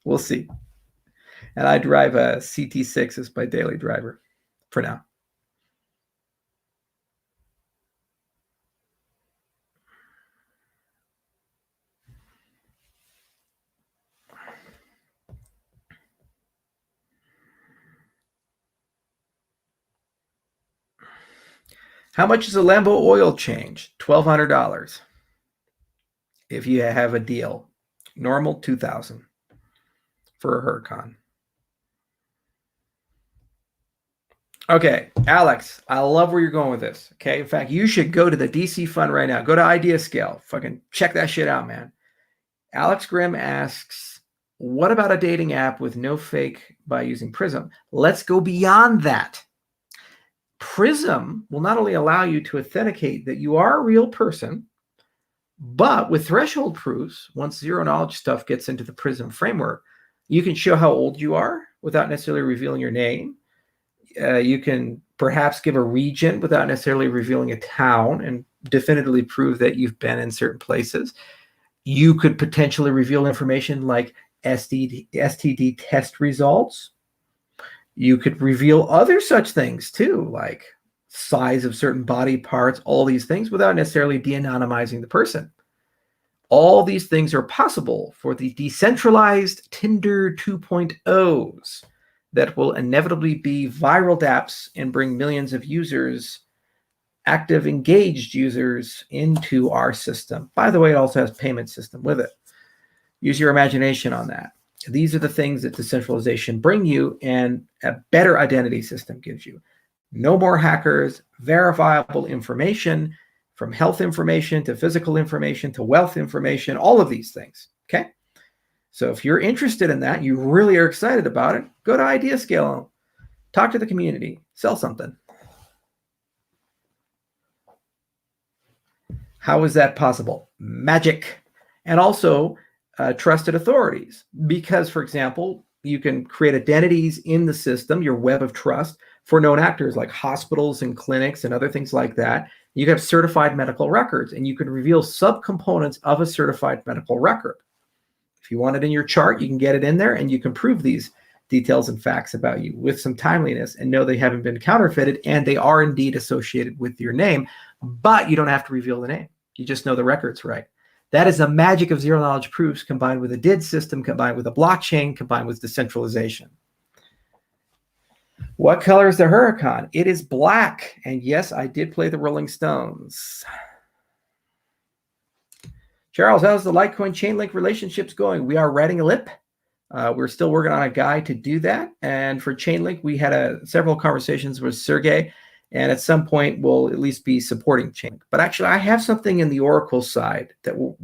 We'll see. And I drive a CT6 as my daily driver for now. How much is a Lambo oil change? $1,200 if you have a deal. Normal, $2,000 for a Huracan. Okay, Alex, I love where you're going with this. Okay, in fact, you should go to the DC Fund right now. Go to Idea Scale. Fucking check that shit out, man. Alex Grimm asks, what about a dating app with no fake by using Prism? Let's go beyond that. Prism will not only allow you to authenticate that you are a real person, but with threshold proofs, once zero knowledge stuff gets into the Prism framework, you can show how old you are without necessarily revealing your name. You can perhaps give a region without necessarily revealing a town and definitively prove that you've been in certain places. You could potentially reveal information like STD test results. You could reveal other such things too, like size of certain body parts, all these things without necessarily de-anonymizing the person. All these things are possible for the decentralized Tinder 2.0s that will inevitably be viral dApps and bring millions of users, active, engaged users into our system. By the way, it also has a payment system with it. Use your imagination on that. These are the things that decentralization bring you, and a better identity system gives you. No more hackers, verifiable information, from health information to physical information to wealth information, all of these things, okay? So if you're interested in that, you really are excited about it, go to Idea Scale, talk to the community, sell something. How is that possible? Magic. And also trusted authorities. Because, for example, you can create identities in the system, your web of trust, for known actors like hospitals and clinics and other things like that. You can have certified medical records, and you can reveal subcomponents of a certified medical record. If you want it in your chart, you can get it in there, and you can prove these details and facts about you with some timeliness and know they haven't been counterfeited and they are indeed associated with your name, but you don't have to reveal the name. You just know the record's right. That is the magic of zero knowledge proofs combined with a DID system, combined with a blockchain, combined with decentralization. What color is the Huracan? It is black. And yes, I did play the Rolling Stones. Charles, how's the Litecoin Chainlink relationships going? We are writing a lip. We're still working on a guide to do that. And for Chainlink, we had several conversations with Sergey. And at some point, we'll at least be supporting Chainlink. But actually, I have something in the Oracle side that will,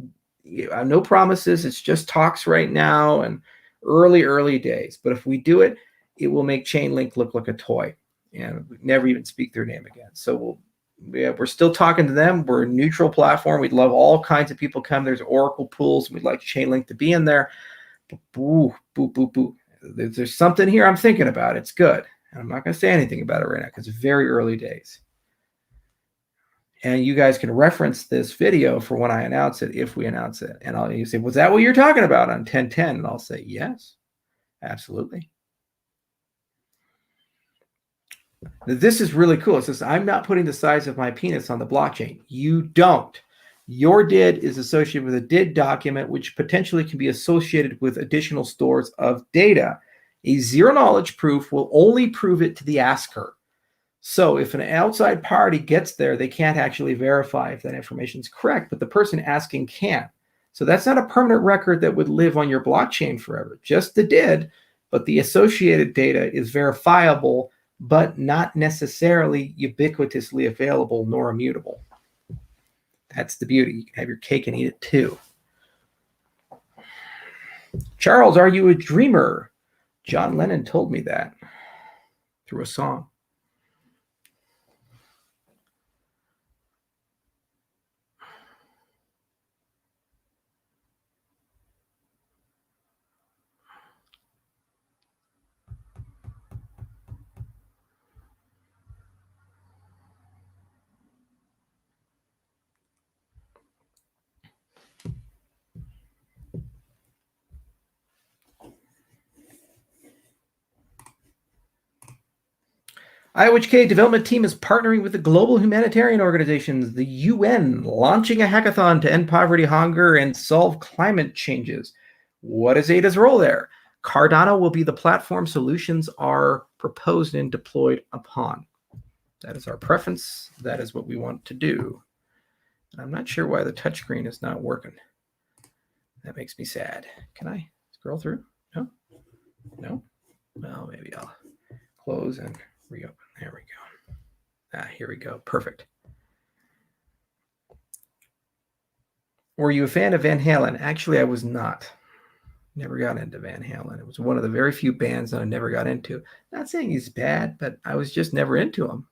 no promises. It's just talks right now and early days. But if we do it, it will make Chainlink look like a toy. And we never even speak their name again. So we're still talking to them. We're a neutral platform. We'd love all kinds of people come. There's Oracle pools. We'd like Chainlink to be in there. But boo. There's something here I'm thinking about. It's good. I'm not going to say anything about it right now because it's very early days. And you guys can reference this video for when I announce it, if we announce it. And you say, was that what you're talking about on 1010? And I'll say, yes, absolutely. This is really cool. It says, I'm not putting the size of my penis on the blockchain. You don't. Your DID is associated with a DID document, which potentially can be associated with additional stores of data. A zero knowledge proof will only prove it to the asker. So if an outside party gets there, they can't actually verify if that information is correct, but the person asking can. So that's not a permanent record that would live on your blockchain forever, just the DID, but the associated data is verifiable, but not necessarily ubiquitously available nor immutable. That's the beauty. You can have your cake and eat it too. Charles, are you a dreamer? John Lennon told me that through a song. IOHK development team is partnering with the global humanitarian organizations, the UN, launching a hackathon to end poverty, hunger, and solve climate changes. What is ADA's role there? Cardano will be the platform solutions are proposed and deployed upon. That is our preference. That is what we want to do. I'm not sure why the touchscreen is not working. That makes me sad. Can I scroll through? No? No? Well, maybe I'll close and reopen. There we go. Here we go. Perfect. Were you a fan of Van Halen? Actually, I was not. Never got into Van Halen. It was one of the very few bands that I never got into. Not saying he's bad, but I was just never into him.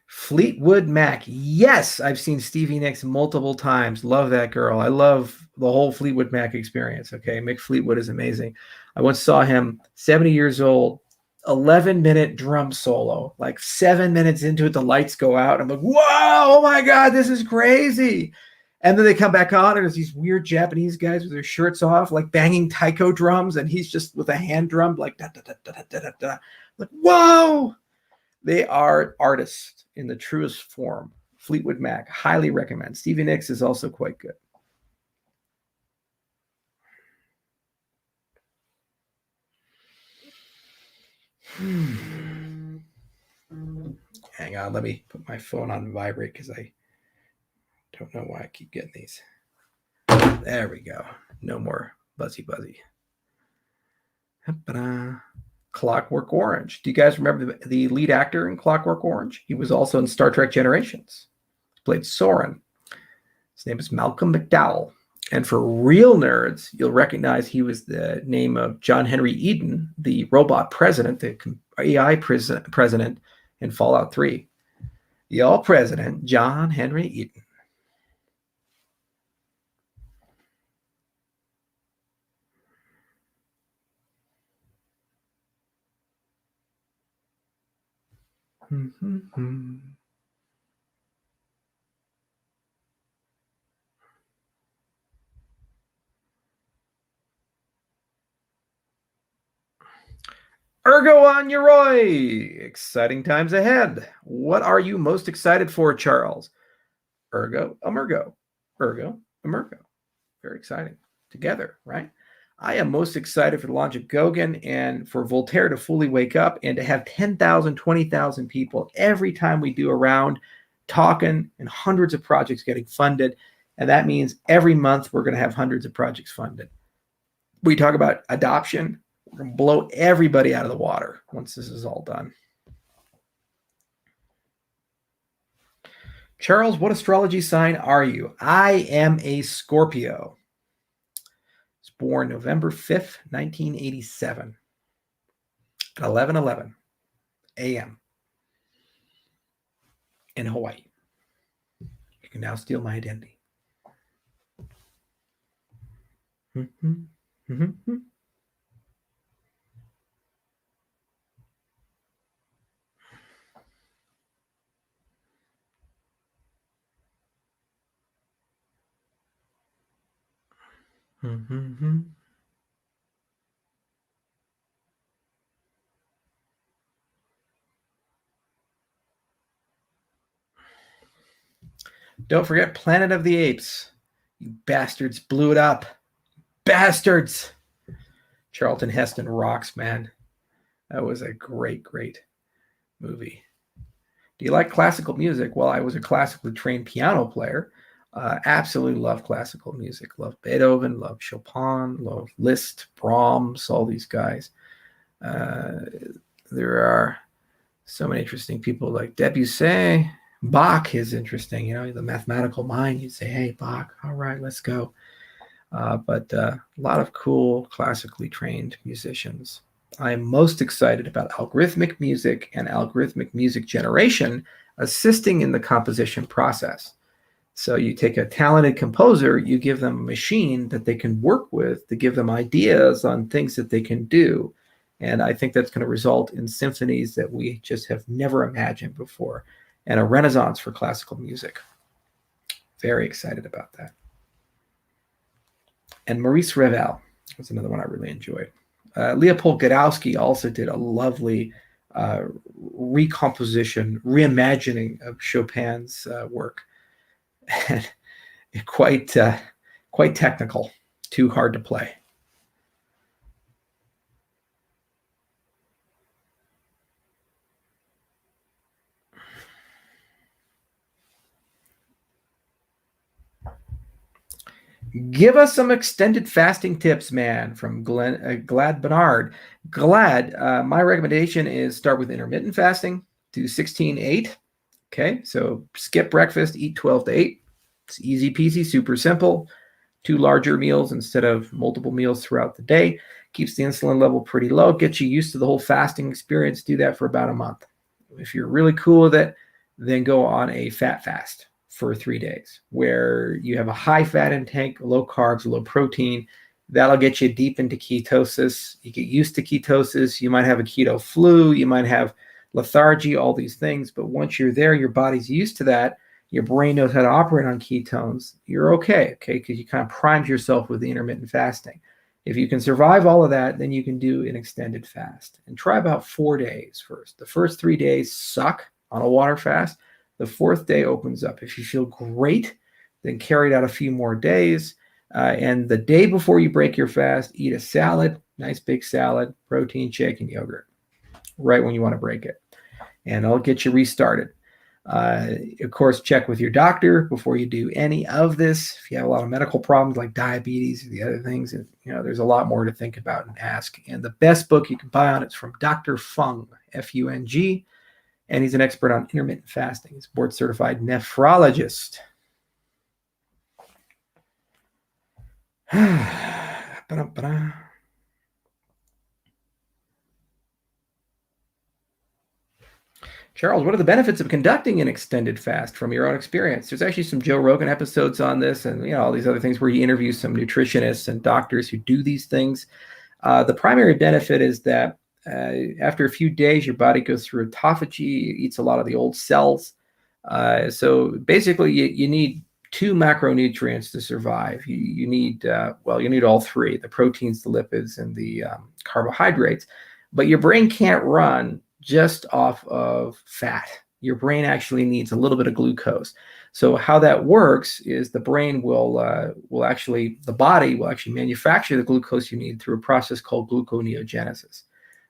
Fleetwood Mac. Yes, I've seen Stevie Nicks multiple times. Love that girl. I love the whole Fleetwood Mac experience. Okay, Mick Fleetwood is amazing. I once saw him, 70 years old, 11-minute drum solo. Like 7 minutes into it, the lights go out. I'm like, whoa, oh my God, this is crazy. And then they come back on, and there's these weird Japanese guys with their shirts off, like banging taiko drums, and he's just with a hand drum, like da da da da da da da. Like, whoa! They are artists in the truest form. Fleetwood Mac, highly recommend. Stevie Nicks is also quite good. Hang on, let me put my phone on vibrate because I don't know why I keep getting these. There we go. No more buzzy. Clockwork Orange. Do you guys remember the lead actor in Clockwork Orange? He was also in Star Trek Generations. He played Soren. His name is Malcolm McDowell. And for real nerds, you'll recognize he was the name of John Henry Eden, the robot president, the AI president in Fallout 3. Your president, John Henry Eden. Ergo on Yoroi. Exciting times ahead. What are you most excited for, Charles? Ergo, Emergo. Ergo, Emergo. Very exciting. Together, right? I am most excited for the launch of Gogan and for Voltaire to fully wake up and to have 10,000, 20,000 people every time we do a round talking and hundreds of projects getting funded. And that means every month we're going to have hundreds of projects funded. We talk about adoption. We're going to blow everybody out of the water once this is all done. Charles, what astrology sign are you? I am a Scorpio. Born November 5th, 1987 at 11:11 a.m. in Hawaii. You can now steal my identity. Don't forget Planet of the Apes. You bastards blew it up. Bastards! Charlton Heston rocks, man. That was a great, great movie. Do you like classical music? Well, I was a classically trained piano player. Absolutely love classical music. Love Beethoven, love Chopin, love Liszt, Brahms, all these guys. There are so many interesting people like Debussy. Bach is interesting. You know, the mathematical mind. You'd say, hey, Bach, all right, let's go. But a lot of cool classically trained musicians. I am most excited about algorithmic music and algorithmic music generation assisting in the composition process. So you take a talented composer, you give them a machine that they can work with to give them ideas on things that they can do. And I think that's going to result in symphonies that we just have never imagined before, and a renaissance for classical music. Very excited about that. And Maurice Ravel was another one I really enjoyed. Leopold Godowsky also did a lovely recomposition, reimagining of Chopin's work. quite technical, too hard to play. Give us some extended fasting tips, man, from Glad Bernard. Glad, my recommendation is start with intermittent fasting, do 16-8. Okay, so skip breakfast, eat 12 to 8. It's easy peasy, super simple. 2 larger meals instead of multiple meals throughout the day. Keeps the insulin level pretty low, gets you used to the whole fasting experience. Do that for about a month. If you're really cool with it, then go on a fat fast for 3 days where you have a high fat intake, low carbs, low protein. That'll get you deep into ketosis. You get used to ketosis. You might have a keto flu. You might have lethargy, all these things. But once you're there, your body's used to that. Your brain knows how to operate on ketones. You're okay, because you kind of primed yourself with the intermittent fasting. If you can survive all of that, then you can do an extended fast. And try about 4 days first. The first 3 days suck on a water fast. The 4th day opens up. If you feel great, then carry it out a few more days. And the day before you break your fast, eat a salad, nice big salad, protein shake, and yogurt, right when you want to break it. And it'll get you restarted. Of course, check with your doctor before you do any of this. If you have a lot of medical problems like diabetes or the other things, there's a lot more to think about and ask. And the best book you can buy on it's from Dr. Fung, F-U-N-G. And he's an expert on intermittent fasting. He's a board-certified nephrologist. Charles, what are the benefits of conducting an extended fast from your own experience? There's actually some Joe Rogan episodes on this and all these other things where he interviews some nutritionists and doctors who do these things. The primary benefit is that after a few days, your body goes through autophagy, eats a lot of the old cells. So basically, you need 2 macronutrients to survive. You need all 3, the proteins, the lipids, and the carbohydrates. But your brain can't run just off of fat. Your brain actually needs a little bit of glucose. So how that works is the brain the body will actually manufacture the glucose you need through a process called gluconeogenesis.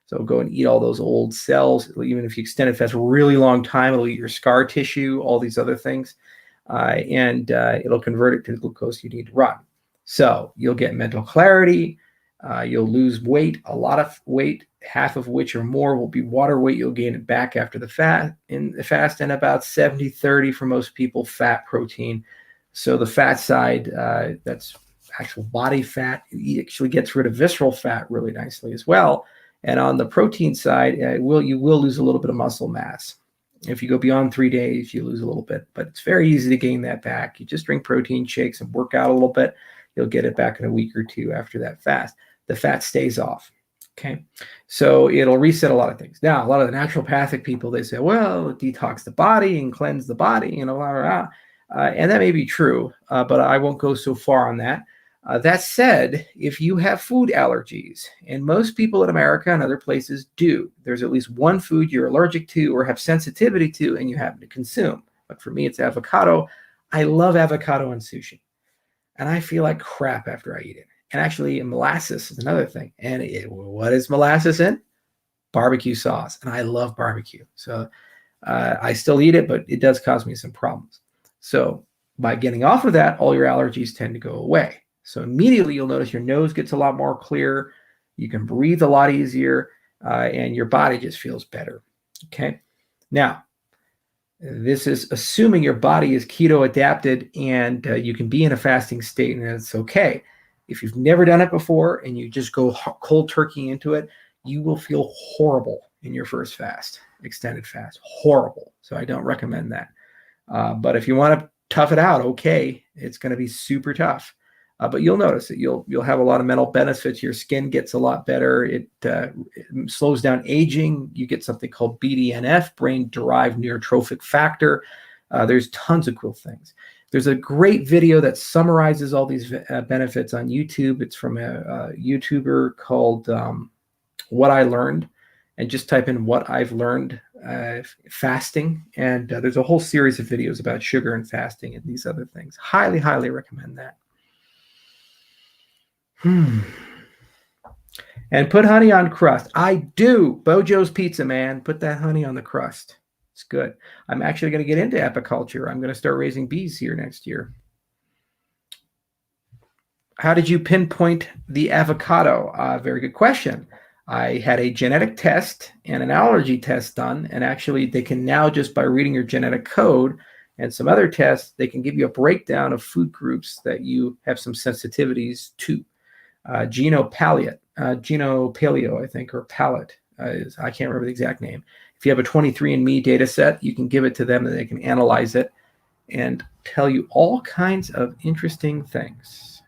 So go and eat all those old cells. Even if you extend it fast a really long time, it'll eat your scar tissue, all these other things, and it'll convert it to the glucose you need to run. So you'll get mental clarity. You'll lose weight, a lot of weight, half of which or more will be water weight. You'll gain it back after the fast, and about 70-30 for most people, fat protein. So the fat side, that's actual body fat. It actually gets rid of visceral fat really nicely as well. And on the protein side, you will lose a little bit of muscle mass. If you go beyond 3 days, you lose a little bit, but it's very easy to gain that back. You just drink protein shakes and work out a little bit. You'll get it back in a week or 2 after that fast. The fat stays off. Okay. So it'll reset a lot of things. Now, a lot of the naturopathic people, they say, well, detox the body and cleanse the body, blah, blah, blah. And that may be true, but I won't go so far on that. That said, if you have food allergies, and most people in America and other places do, there's at least one food you're allergic to or have sensitivity to and you happen to consume. But for me, it's avocado. I love avocado and sushi. And I feel like crap after I eat it. And actually, molasses is another thing. And what is molasses in? Barbecue sauce. And I love barbecue. So I still eat it, but it does cause me some problems. So by getting off of that, all your allergies tend to go away. So immediately you'll notice your nose gets a lot more clear. You can breathe a lot easier, and your body just feels better. Okay. Now, this is assuming your body is keto adapted and you can be in a fasting state and it's okay. If you've never done it before and you just go cold turkey into it, you will feel horrible in your first fast, extended fast, horrible. So I don't recommend that. But if you want to tough it out, okay, it's going to be super tough. But you'll notice that you'll have a lot of mental benefits. Your skin gets a lot better. It slows down aging. You get something called BDNF, brain-derived neurotrophic factor. There's tons of cool things. There's a great video that summarizes all these benefits on YouTube. It's from a YouTuber called What I Learned. And just type in what I've learned fasting, and there's a whole series of videos about sugar and fasting and these other things. Highly, highly recommend that. And put honey on crust. I do. Bojo's Pizza, man. Put that honey on the crust. It's good. I'm actually going to get into apiculture. I'm going to start raising bees here next year. How did you pinpoint the avocado? Very good question. I had a genetic test and an allergy test done, and actually they can now, just by reading your genetic code and some other tests, they can give you a breakdown of food groups that you have some sensitivities to. Genopaleo, I think, or palette. I can't remember the exact name. If you have a 23andMe data set, you can give it to them and they can analyze it and tell you all kinds of interesting things.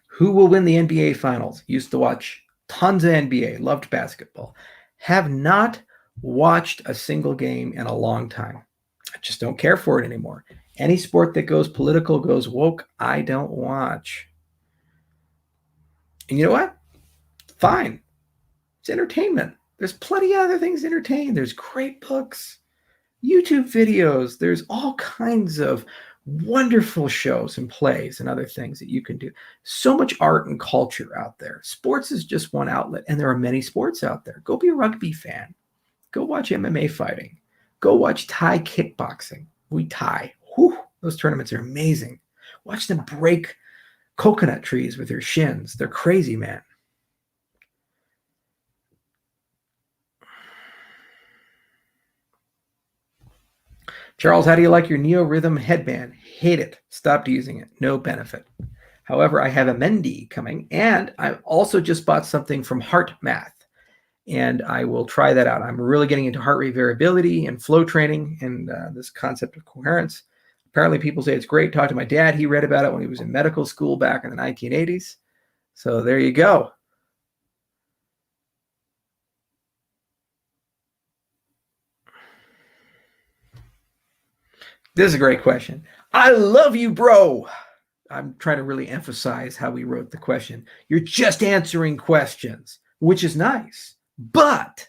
Who will win the NBA Finals? Used to watch tons of NBA, loved basketball. Have not watched a single game in a long time. I just don't care for it anymore. Any sport that goes political, goes woke, I don't watch. And you know what? Fine. It's entertainment. There's plenty of other things to entertain. There's great books, YouTube videos. There's all kinds of wonderful shows and plays and other things that you can do. So much art and culture out there. Sports is just one outlet, and there are many sports out there. Go be a rugby fan. Go watch MMA fighting. Go watch Thai kickboxing. Muay Thai. Whew, those tournaments are amazing. Watch them break coconut trees with their shins. They're crazy, man. Charles, how do you like your Neo Rhythm headband? Hate it. Stopped using it. No benefit. However, I have a Mendy coming, and I also just bought something from Heart Math, and I will try that out. I'm really getting into heart rate variability and flow training and this concept of coherence. Apparently, people say it's great. Talk to my dad. He read about it when he was in medical school back in the 1980s. So there you go. This is a great question. I love you, bro. I'm trying to really emphasize how we wrote the question. You're just answering questions, which is nice. But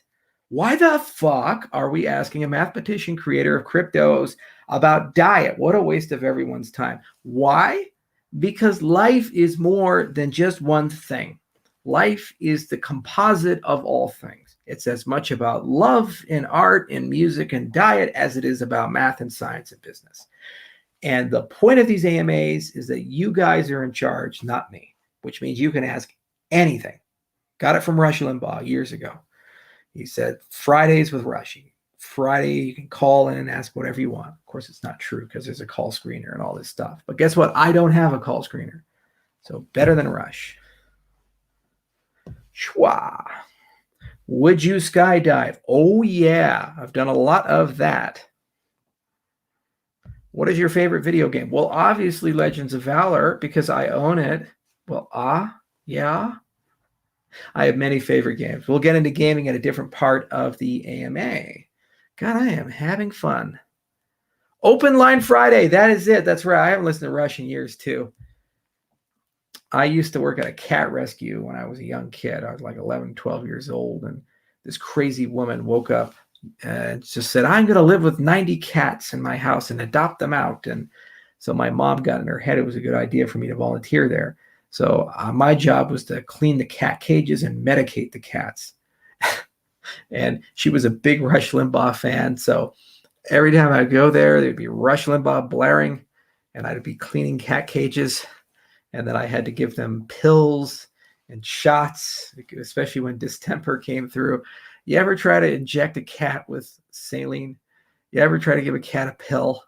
why the fuck are we asking a mathematician creator of cryptos about diet? What a waste of everyone's time. Why? Because life is more than just one thing. Life is the composite of all things. It's as much about love and art and music and diet as it is about math and science and business. And the point of these AMAs is that you guys are in charge, not me, which means you can ask anything. Got it from Rush Limbaugh years ago. He said, Fridays with Rushy. Friday, you can call in and ask whatever you want. Of course, it's not true because there's a call screener and all this stuff. But guess what? I don't have a call screener. So better than Rush. Schwa. Would you skydive? Oh, yeah. I've done a lot of that. What is your favorite video game? Well, obviously Legends of Valor, because I own it. Well, yeah. I have many favorite games. We'll get into gaming at a different part of the AMA. God, I am having fun. Open Line Friday. That is it. That's right. I haven't listened to Rush in years, too. I used to work at a cat rescue when I was a young kid. I was like 11, 12 years old. And this crazy woman woke up and just said, I'm going to live with 90 cats in my house and adopt them out. And so my mom got in her head it was a good idea for me to volunteer there. So my job was to clean the cat cages and medicate the cats. And she was a big Rush Limbaugh fan. So every time I would go there, there'd be Rush Limbaugh blaring, and I'd be cleaning cat cages. And then I had to give them pills and shots, especially when distemper came through. You ever try to inject a cat with saline? You ever try to give a cat a pill?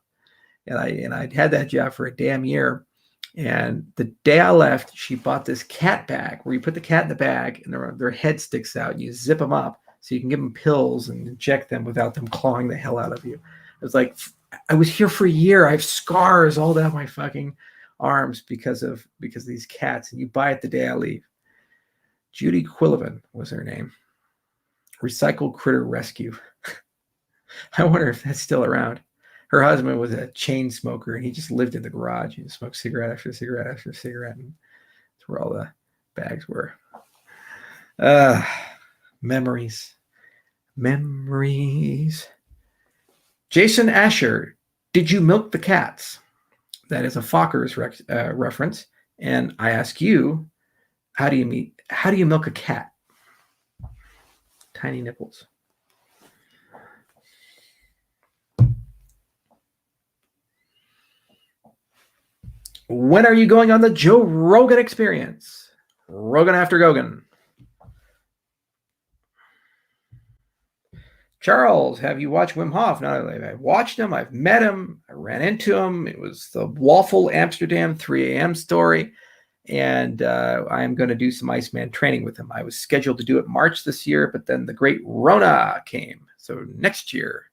And I had that job for a damn year. And the day I left, she bought this cat bag where you put the cat in the bag and their head sticks out. And you zip them up so you can give them pills and inject them without them clawing the hell out of you. It was like, I was here for a year. I have scars all down my fucking arms because of these cats. And you buy it the day I leave. Judy Quillivan was her name. Recycled Critter Rescue. I wonder if that's still around. Her husband was a chain smoker, and he just lived in the garage. He smoked cigarette after cigarette after cigarette, and that's where all the bags were. Memories. Jason Asher, did you milk the cats? That is a Fockers reference. And I ask you, how do you milk a cat? Tiny nipples. When are you going on the Joe Rogan experience? Rogan after Gogan. Charles, have you watched Wim Hof? Not only I've watched him, I've met him, I ran into him. It was the Waffle Amsterdam 3 a.m. story. And I am going to do some Iceman training with him. I was scheduled to do it March this year, but then the great Rona came. So next year.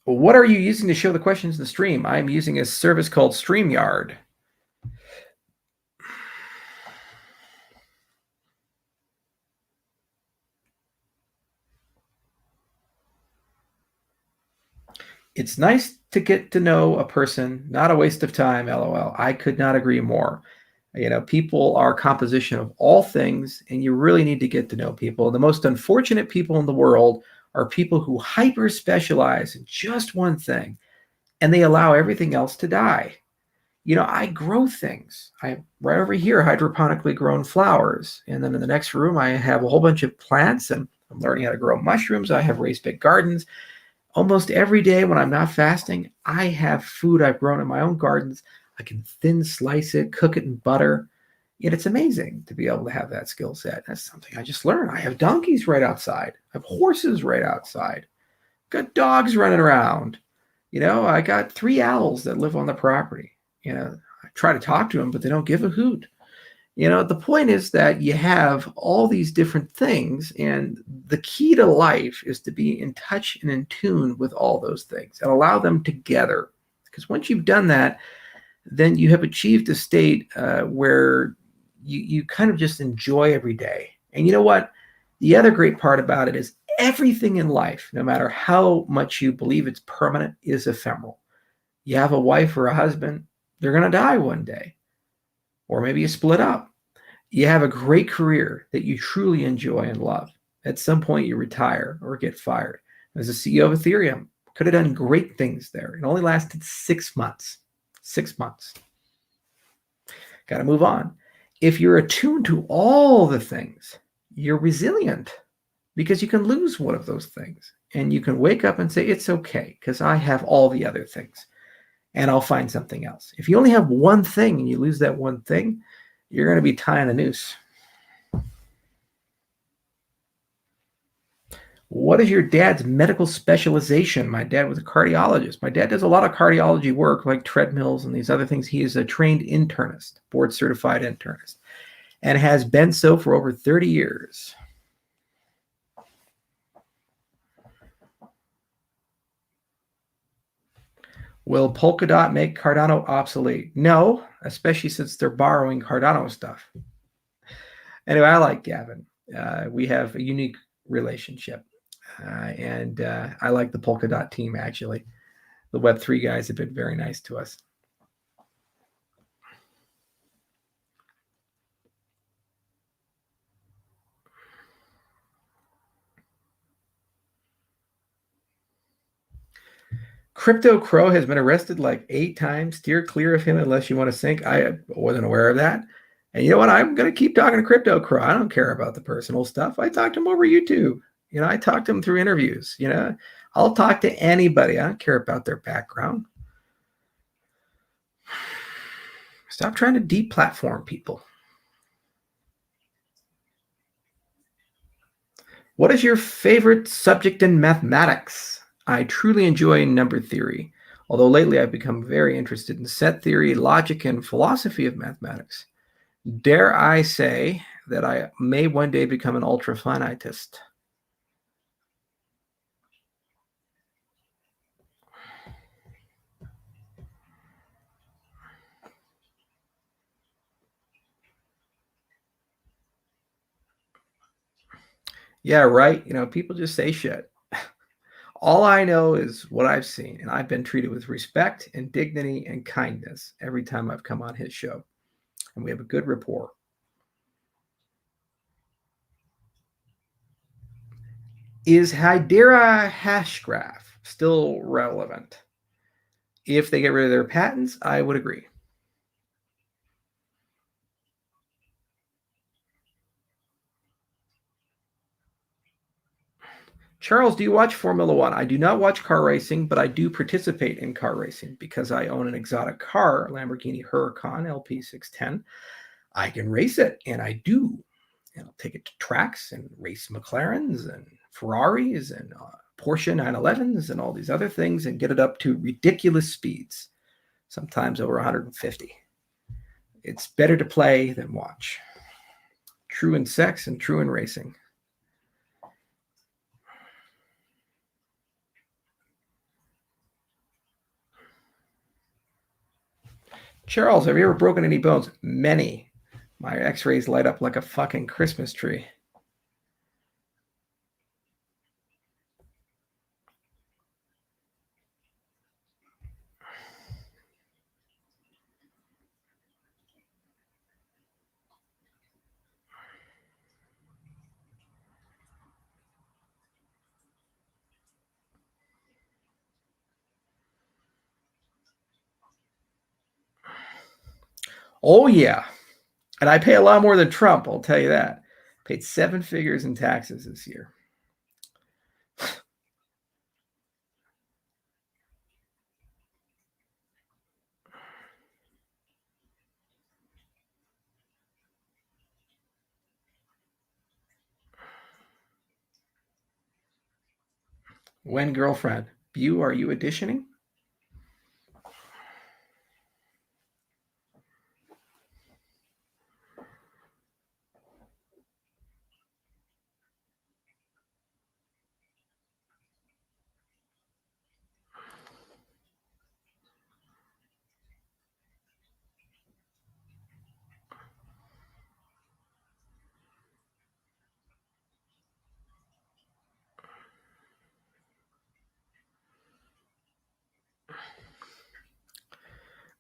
What are you using to show the questions in the stream? I'm using a service called StreamYard. It's nice to get to know a person, not a waste of time, LOL. I could not agree more. You know, people are a composition of all things, and you really need to get to know people. The most unfortunate people in the world are people who hyper specialize in just one thing, and they allow everything else to die. You know, I grow things. I right over here, hydroponically grown flowers. And then in the next room, I have a whole bunch of plants, and I'm learning how to grow mushrooms. I have raised big gardens. Almost every day when I'm not fasting, I have food I've grown in my own gardens. I can thin slice it, cook it in butter. And it's amazing to be able to have that skill set. That's something I just learned. I have donkeys right outside. I have horses right outside. Got dogs running around. You know, I got 3 owls that live on the property. You know, I try to talk to them, but they don't give a hoot. You know, the point is that you have all these different things, and the key to life is to be in touch and in tune with all those things and allow them together. Because once you've done that, then you have achieved a state where you kind of just enjoy every day. And you know what? The other great part about it is everything in life, no matter how much you believe it's permanent, is ephemeral. You have a wife or a husband, they're going to die one day. Or maybe you split up. You have a great career that you truly enjoy and love. At some point, you retire or get fired. As a CEO of Ethereum, could have done great things there. It only lasted 6 months. 6 months. Got to move on. If you're attuned to all the things, you're resilient because you can lose one of those things. And you can wake up and say, it's okay because I have all the other things. And I'll find something else. If you only have one thing and you lose that one thing, you're going to be tying the noose. What is your dad's medical specialization? My dad was a cardiologist. My dad does a lot of cardiology work like treadmills and these other things. He is a trained internist, board certified internist, and has been so for over 30 years. Will Polkadot make Cardano obsolete? No, especially since they're borrowing Cardano stuff. Anyway, I like Gavin. We have a unique relationship. And I like the Polkadot team, actually. The Web3 guys have been very nice to us. Crypto Crow has been arrested like 8 times. Steer clear of him unless you want to sink. I wasn't aware of that. And you know what? I'm going to keep talking to Crypto Crow. I don't care about the personal stuff. I talked to him over YouTube. You know, I talked to him through interviews. You know, I'll talk to anybody. I don't care about their background. Stop trying to deplatform people. What is your favorite subject in mathematics? I truly enjoy number theory, although lately I've become very interested in set theory, logic, and philosophy of mathematics. Dare I say that I may one day become an ultra-finitist? Yeah, right. You know, people just say shit. All I know is what I've seen, and I've been treated with respect and dignity and kindness every time I've come on his show, and we have a good rapport. Is Hydera Hashgraph still relevant? If they get rid of their patents, I would agree. Charles, do you watch Formula One? I do not watch car racing, but I do participate in car racing because I own an exotic car, Lamborghini Huracan LP610. I can race it, and I do. And I'll take it to tracks and race McLarens and Ferraris and Porsche 911s and all these other things and get it up to ridiculous speeds, sometimes over 150. It's better to play than watch. True in sex and true in racing. Charles, have you ever broken any bones? Many. My x-rays light up like a fucking Christmas tree. Oh, yeah. And I pay a lot more than Trump, I'll tell you that. Paid 7 figures in taxes this year. When girlfriend? You, are you auditioning?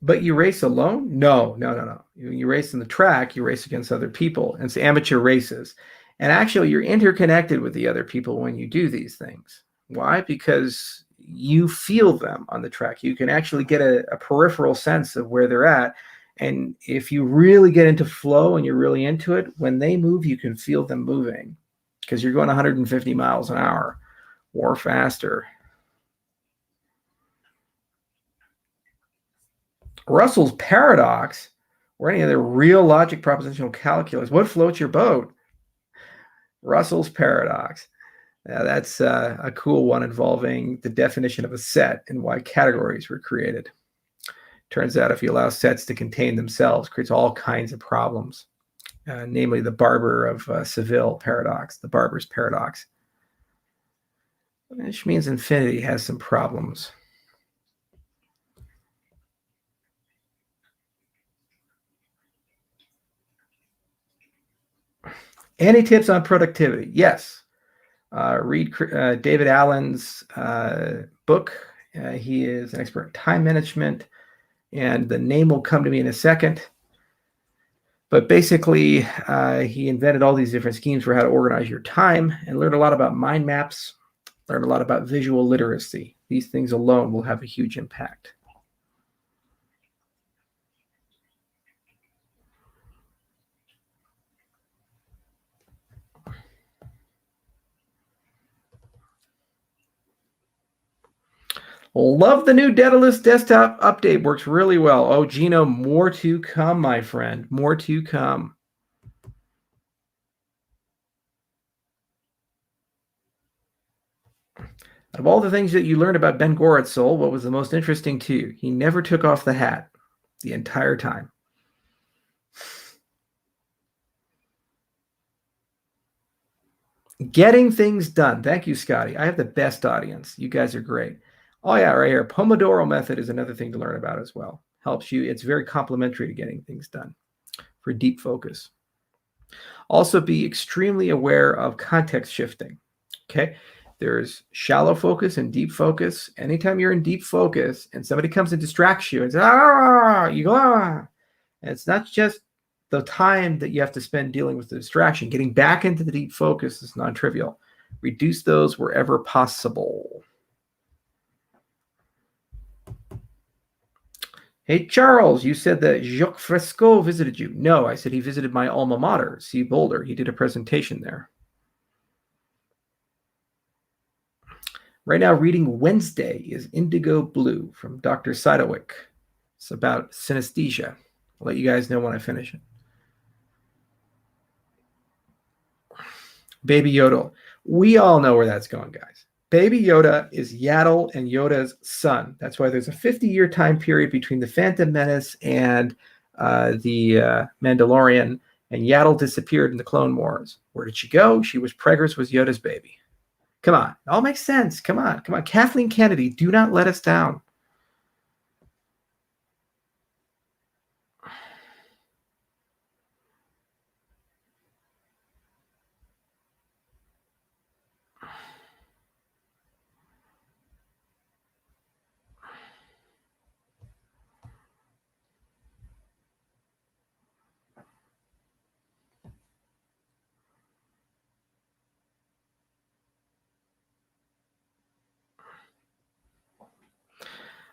But you race alone? No. You race in the track, you race against other people. And it's amateur races. And actually, you're interconnected with the other people when you do these things. Why? Because you feel them on the track. You can actually get a peripheral sense of where they're at. And if you really get into flow and you're really into it, when they move, you can feel them moving because you're going 150 miles an hour or faster. Russell's paradox or any other real logic propositional calculus. What floats your boat? Russell's paradox. That's a cool one involving the definition of a set and why categories were created. Turns out if you allow sets to contain themselves, it creates all kinds of problems, namely the Barber of Seville paradox, the Barber's paradox, which means infinity has some problems. Any tips on productivity? Yes. Read David Allen's book. He is an expert in time management, and the name will come to me in a second. But basically, he invented all these different schemes for how to organize your time and learned a lot about mind maps, learned a lot about visual literacy. These things alone will have a huge impact. Love the new Daedalus desktop update. Works really well. Oh, Gino, more to come, my friend. More to come. Out of all the things that you learned about Ben Goratzol, what was the most interesting to you? He never took off the hat the entire time. Getting things done. Thank you, Scotty. I have the best audience. You guys are great. Oh, yeah, right here. Pomodoro method is another thing to learn about as well. Helps you. It's very complementary to getting things done for deep focus. Also, be extremely aware of context shifting. Okay. There's shallow focus and deep focus. Anytime you're in deep focus and somebody comes and distracts you, it's you go, and it's not just the time that you have to spend dealing with the distraction. Getting back into the deep focus is non-trivial. Reduce those wherever possible. Hey, Charles, you said that Jacques Fresco visited you. No, I said he visited my alma mater, C. Boulder. He did a presentation there. Right now, reading Wednesday is Indigo Blue from Dr. Sidewick. It's about synesthesia. I'll let you guys know when I finish it. Baby Yoda. We all know where that's going, guys. Baby Yoda is Yaddle and Yoda's son. That's why there's a 50-year time period between the Phantom Menace and the Mandalorian, and Yaddle disappeared in the Clone Wars. Where did she go? She was Preggers was Yoda's baby. Come on. It all makes sense. Come on. Come on. Kathleen Kennedy, do not let us down.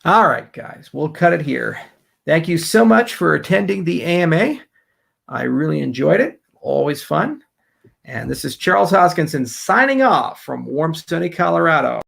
All right, guys, we'll cut it here. Thank you so much for attending the AMA. I really enjoyed it. Always fun. And this is Charles Hoskinson signing off from warm, sunny Colorado.